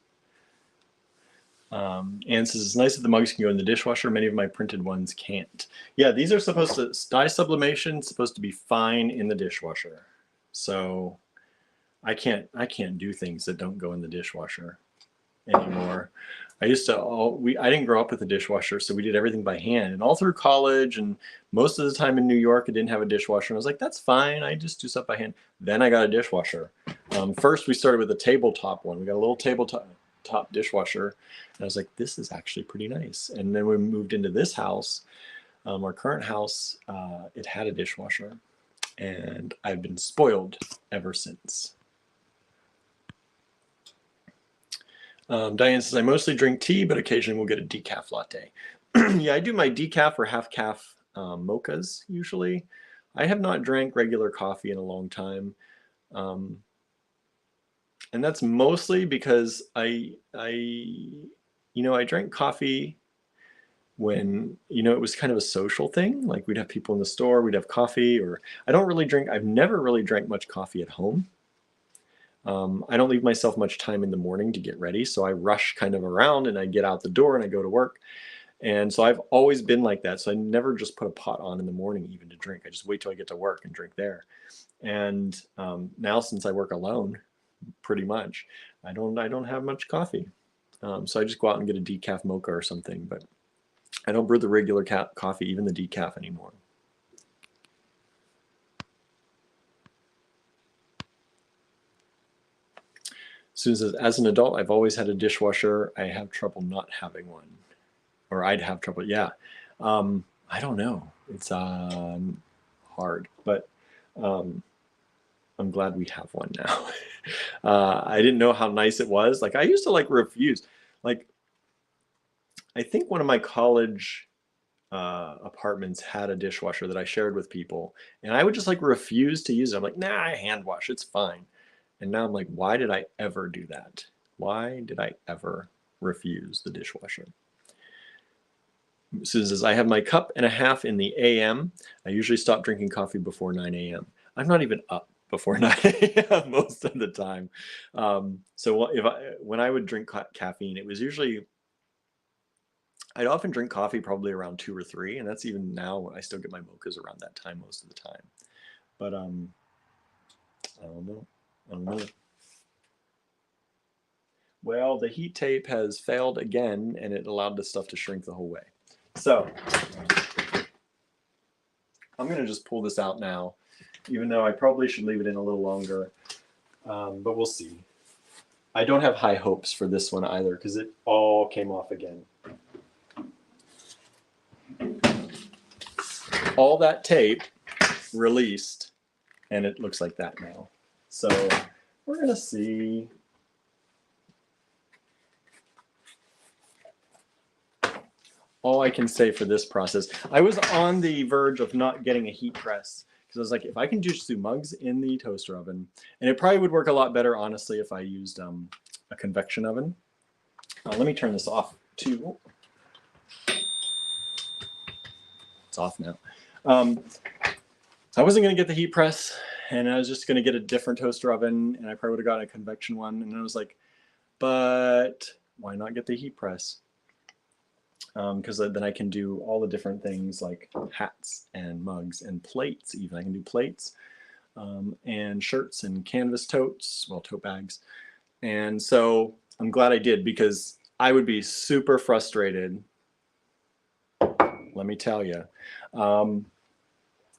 Anne says, it's nice that the mugs can go in the dishwasher. Many of my printed ones can't. Yeah, these are supposed to, dye sublimation is supposed to be fine in the dishwasher. So I can't do things that don't go in the dishwasher anymore. I used to, I didn't grow up with a dishwasher, so we did everything by hand. And all through college and most of the time in New York, I didn't have a dishwasher. And I was like, that's fine. I just do stuff by hand. Then I got a dishwasher. First, we started with a tabletop one. We got a little tabletop dishwasher. And I was like, this is actually pretty nice. And then we moved into this house. Our current house, it had a dishwasher. And I've been spoiled ever since. Diane says, I mostly drink tea, but occasionally we'll get a decaf latte. Yeah, I do my decaf or half calf mochas usually. I have not drank regular coffee in a long time. And that's mostly because I drank coffee when, it was kind of a social thing. Like we'd have people in the store, we'd have coffee, or I don't really drink, I've never really drank much coffee at home. I don't leave myself much time in the morning to get ready. So I rush kind of around and I get out the door and I go to work. And so I've always been like that. So I never just put a pot on in the morning even to drink. I just wait till I get to work and drink there. And now since I work alone, pretty much, I don't have much coffee. So I just go out and get a decaf mocha or something, but I don't brew the regular coffee, even the decaf anymore. Susan says, as an adult, I've always had a dishwasher. I have trouble not having one. Or I'd have trouble, yeah. I don't know. It's hard, but I'm glad we have one now. I didn't know how nice it was. Like I used to refuse. Like I think one of my college apartments had a dishwasher that I shared with people, and I would just refuse to use it. I'm like, nah, I hand wash, it's fine. And now I'm like, why did I ever do that? Why did I ever refuse the dishwasher? Susan says, I have my cup and a half in the AM. I usually stop drinking coffee before 9 AM. I'm not even up before 9 AM most of the time. So when I would drink caffeine, it was usually, I'd often drink coffee probably around 2 or 3. And that's even now, I still get my mochas around that time most of the time. But I don't know. Well, the heat tape has failed again, and it allowed the stuff to shrink the whole way. So I'm going to just pull this out now, even though I probably should leave it in a little longer, but we'll see. I don't have high hopes for this one either because it all came off again. All that tape released, and it looks like that now. So we're going to see. All I can say for this process, I was on the verge of not getting a heat press because I was like, if I can just do mugs in the toaster oven, and it probably would work a lot better, honestly, if I used a convection oven. Let me turn this off too. It's off now. I wasn't going to get the heat press, and I was just going to get a different toaster oven, and I probably would have gotten a convection one. And I was like, but why not get the heat press? Because then I can do all the different things like hats and mugs and plates. Even I can do plates and shirts and canvas totes, well, tote bags. And so I'm glad I did because I would be super frustrated, let me tell you,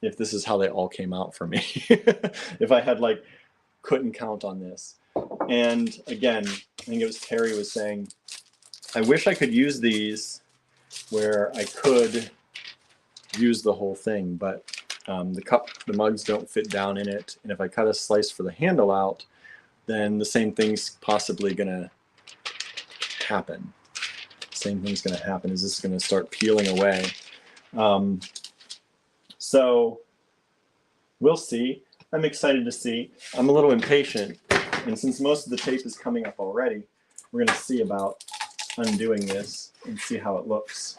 if this is how they all came out for me. If I had couldn't count on this. And again, I think it was Terry was saying, I wish I could use these where I could use the whole thing, but the mugs don't fit down in it. And if I cut a slice for the handle out, then the same thing's possibly gonna happen. Same thing's gonna happen, is this is gonna start peeling away. So we'll see. I'm excited to see. I'm a little impatient, and since most of the tape is coming up already, we're gonna see about undoing this and see how it looks.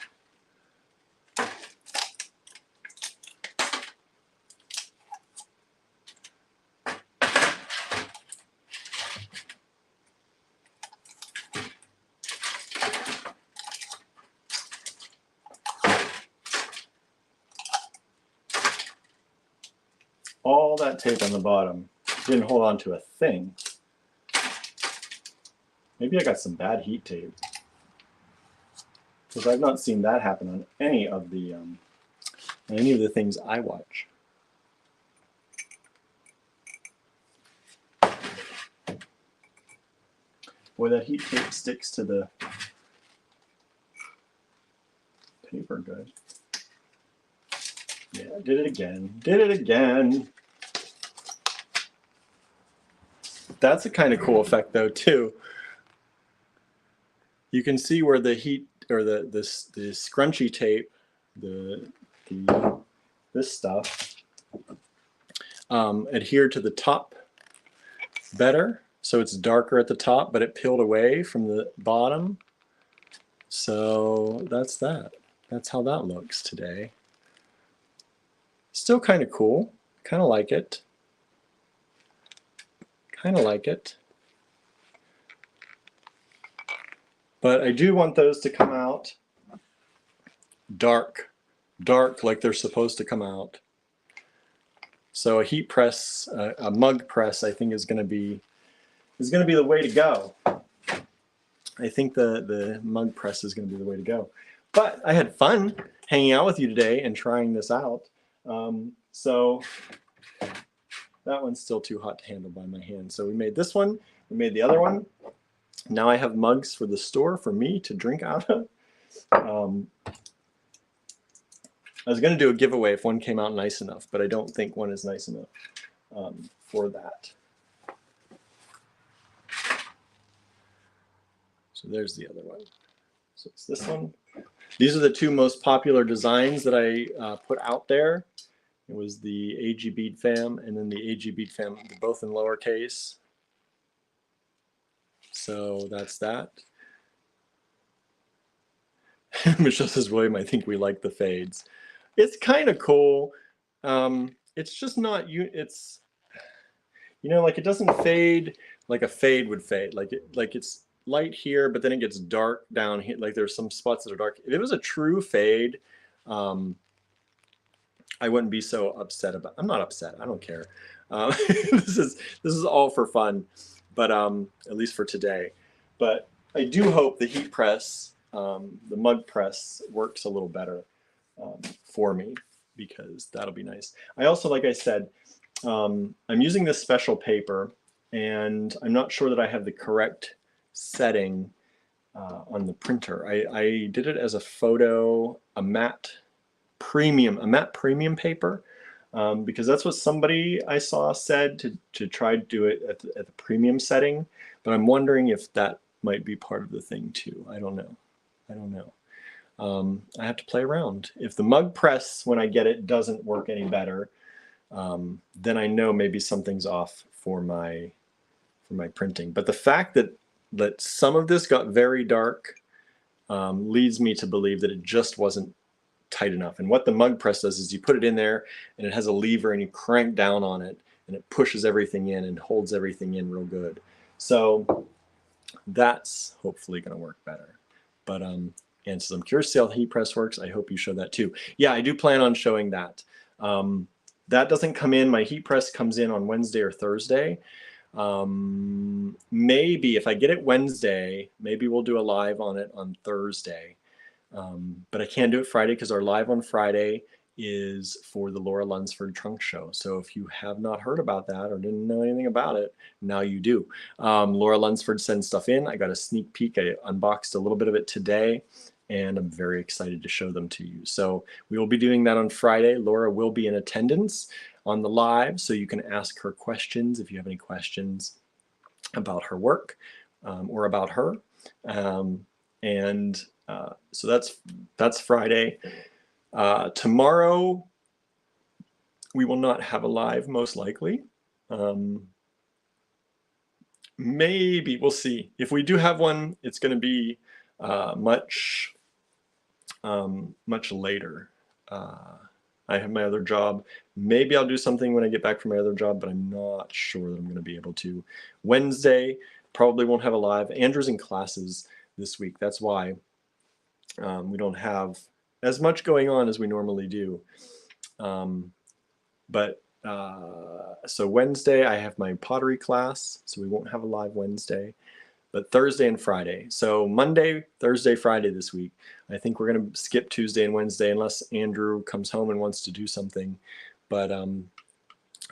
All that tape on the bottom didn't hold on to a thing. Maybe I got some bad heat tape, because I've not seen that happen on any of the things I watch. Boy, that heat tape sticks to the paper good. Yeah, did it again. Did it again. That's a kind of cool effect though too. You can see where the heat or the scrunchy tape, this stuff adhered to the top better, so it's darker at the top, but it peeled away from the bottom. So that's that. That's how that looks today. Still kind of cool. Kind of like it. Kind of like it. But I do want those to come out dark. Dark like they're supposed to come out. So a heat press, a mug press, I think is going to be the way to go. I think the mug press is going to be the way to go. But I had fun hanging out with you today and trying this out. So that one's still too hot to handle by my hand. So we made this one. We made the other one. Now I have mugs for the store for me to drink out of. I was going to do a giveaway if one came out nice enough, but I don't think one is nice enough for that. So there's the other one. So it's this one. These are the two most popular designs that I put out there. It was the AG Bead Fam and then the AG Bead Fam, both in lowercase. So that's that. Michelle says, William, I think we like the fades. It's kind of cool. It's just not, it's, you know, like it doesn't fade like a fade would fade. Like it's light here, but then it gets dark down here. Like there's some spots that are dark. If it was a true fade, I wouldn't be so upset about. I'm not upset. I don't care. This is all for fun, but at least for today. But I do hope the heat press, the mug press, works a little better for me, because that'll be nice. I also, like I said, I'm using this special paper, and I'm not sure that I have the correct setting on the printer. I did it as a photo, a matte premium paper, because that's what somebody I saw said to try to do it at the premium setting. But I'm wondering if that might be part of the thing too. I don't know. I don't know. I have to play around. If the mug press, when I get it, doesn't work any better, then I know maybe something's off for my printing. But the fact that some of this got very dark leads me to believe that it just wasn't tight enough. And what the mug press does is you put it in there and it has a lever and you crank down on it and it pushes everything in and holds everything in real good. So that's hopefully going to work better. But and so I'm curious to see how the heat press works. I hope you show that too. Yeah, I do plan on showing that. That doesn't come in. My heat press comes in on Wednesday or Thursday. Maybe if I get it Wednesday, maybe we'll do a live on it on Thursday. But I can't do it Friday because our live on Friday is for the Laura Lunsford Trunk Show. So if you have not heard about that or didn't know anything about it, now you do. Laura Lunsford sends stuff in. I got a sneak peek. I unboxed a little bit of it today, and I'm very excited to show them to you. So we will be doing that on Friday. Laura will be in attendance on the live, so you can ask her questions if you have any questions about her work or about her. So that's Friday. Tomorrow, we will not have a live, most likely. Maybe, we'll see. If we do have one, it's going to be much later. I have my other job. Maybe I'll do something when I get back from my other job, but I'm not sure that I'm going to be able to. Wednesday, probably won't have a live. Andrew's in classes this week. That's why we don't have as much going on as we normally do. So Wednesday, I have my pottery class, so we won't have a live Wednesday. But Thursday and Friday. So Monday, Thursday, Friday this week. I think we're going to skip Tuesday and Wednesday unless Andrew comes home and wants to do something. But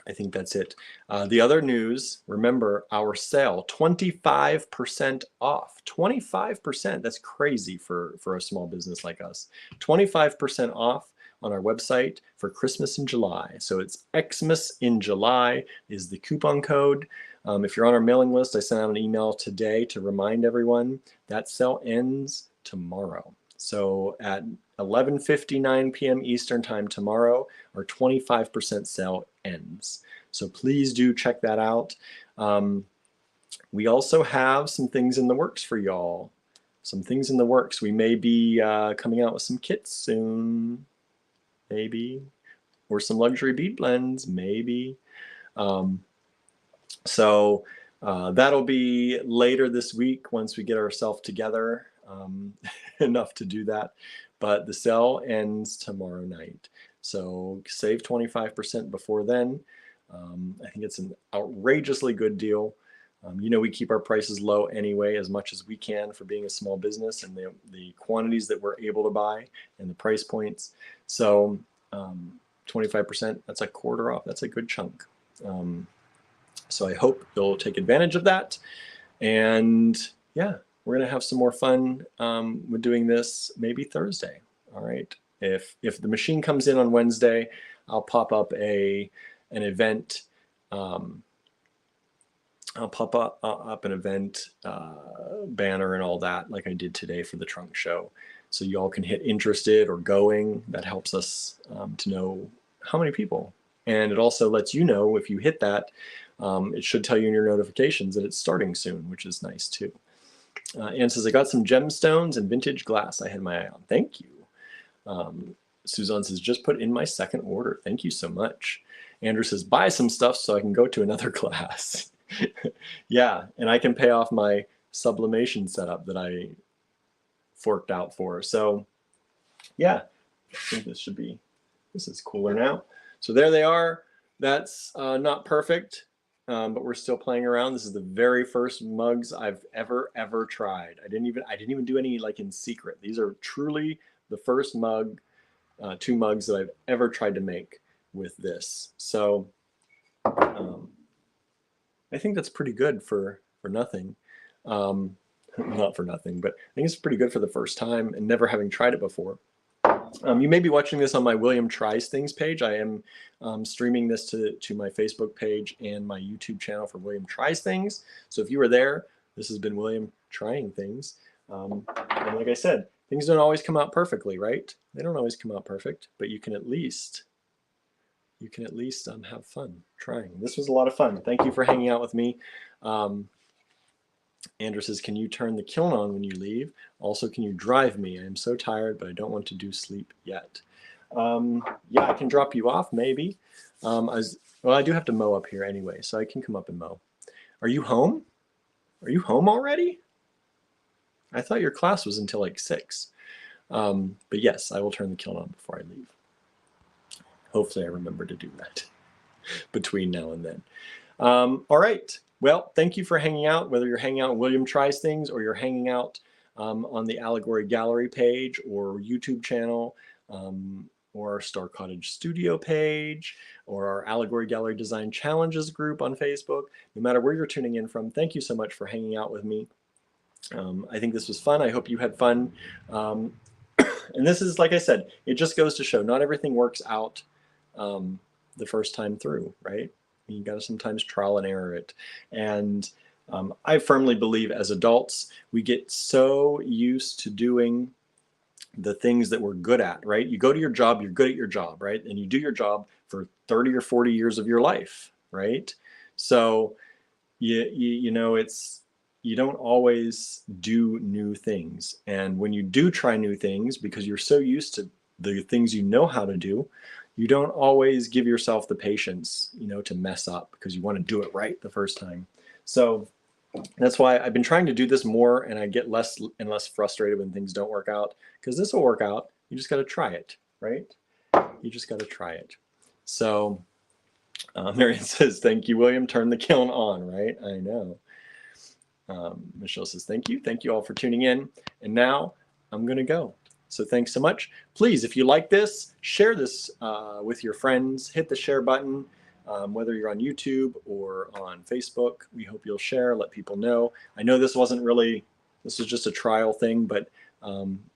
I think that's it. The other news, remember our sale, 25% off. 25%, that's crazy for a small business like us. 25% off on our website for Christmas in July. So it's Xmas in July is the coupon code. If you're on our mailing list, I sent out an email today to remind everyone that sale ends tomorrow. So at 11:59 p.m. Eastern time tomorrow, our 25% sale ends. So please do check that out. We also have some things in the works for y'all. Some things in the works. We may be coming out with some kits soon, maybe, or some luxury bead blends, maybe. So that'll be later this week once we get ourselves together enough to do that. But the sale ends tomorrow night. So save 25% before then. I think it's an outrageously good deal. You know, we keep our prices low anyway, as much as we can for being a small business, and the quantities that we're able to buy and the price points. So 25%, that's a quarter off. That's a good chunk. So I hope you'll take advantage of that. And yeah, we're going to have some more fun with doing this maybe Thursday. All right. If the machine comes in on Wednesday, I'll pop up an event. I'll pop up an event banner and all that, like I did today for the trunk show. So you all can hit interested or going. That helps us to know how many people. And it also lets you know if you hit that, it should tell you in your notifications that it's starting soon, which is nice too. Anne says, I got some gemstones and vintage glass I had my eye on. Thank you. Suzanne says, just put in my second order. Thank you so much. Andrew says, buy some stuff so I can go to another class. Yeah, and I can pay off my sublimation setup that I forked out for. So yeah, I think this is cooler now. So there they are. That's not perfect, but we're still playing around. This is the very first mugs I've ever tried. I didn't even do any like in secret. These are truly the first mug, 2 mugs that I've ever tried to make with this. So I think that's pretty good for nothing. Not for nothing, but I think it's pretty good for the first time and never having tried it before. You may be watching this on my William Tries Things page. I am streaming this to my Facebook page and my YouTube channel for William Tries Things. So if you were there, this has been William Trying Things. And like I said, things don't always come out perfectly, right? They don't always come out perfect, but you can at least have fun trying. This was a lot of fun. Thank you for hanging out with me. Andrew says, can you turn the kiln on when you leave? Also, can you drive me? I am so tired, but I don't want to do sleep yet. Yeah, I can drop you off maybe. Well, I do have to mow up here anyway, so I can come up and mow. Are you home? Are you home already? I thought your class was until like 6. But yes, I will turn the kiln on before I leave. Hopefully I remember to do that between now and then. All right. Well, thank you for hanging out, whether you're hanging out on William Tries Things or you're hanging out on the Allegory Gallery page or YouTube channel. or our Star Cottage Studio page, or our Allegory Gallery Design Challenges group on Facebook. No matter where you're tuning in from, thank you so much for hanging out with me. I think this was fun. I hope you had fun. And this is, like I said, it just goes to show not everything works out the first time through, right? You got to sometimes trial and error it. And I firmly believe as adults, we get so used to doing the things that we're good at, right? You go to your job, you're good at your job, right? And you do your job for 30 or 40 years of your life, right? So you know, you don't always do new things. And when you do try new things, because you're so used to the things you know how to do, you don't always give yourself the patience, you know, to mess up because you want to do it right the first time. So that's why I've been trying to do this more, and I get less and less frustrated when things don't work out, because this will work out. You just got to try it, right? You just got to try it. So Marian says, thank you, William. Turn the kiln on, right? I know. Michelle says, thank you. Thank you all for tuning in. And now I'm going to go. So thanks so much. Please, if you like this, share this with your friends. Hit the share button, whether you're on YouTube or on Facebook. We hope you'll share, let people know. I know this wasn't really, this was just a trial thing, but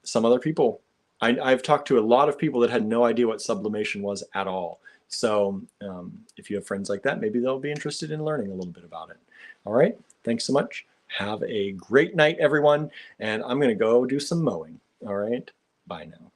some other people, I've talked to a lot of people that had no idea what sublimation was at all. So if you have friends like that, maybe they'll be interested in learning a little bit about it. All right. Thanks so much. Have a great night, everyone. And I'm going to go do some mowing. All right. Bye now.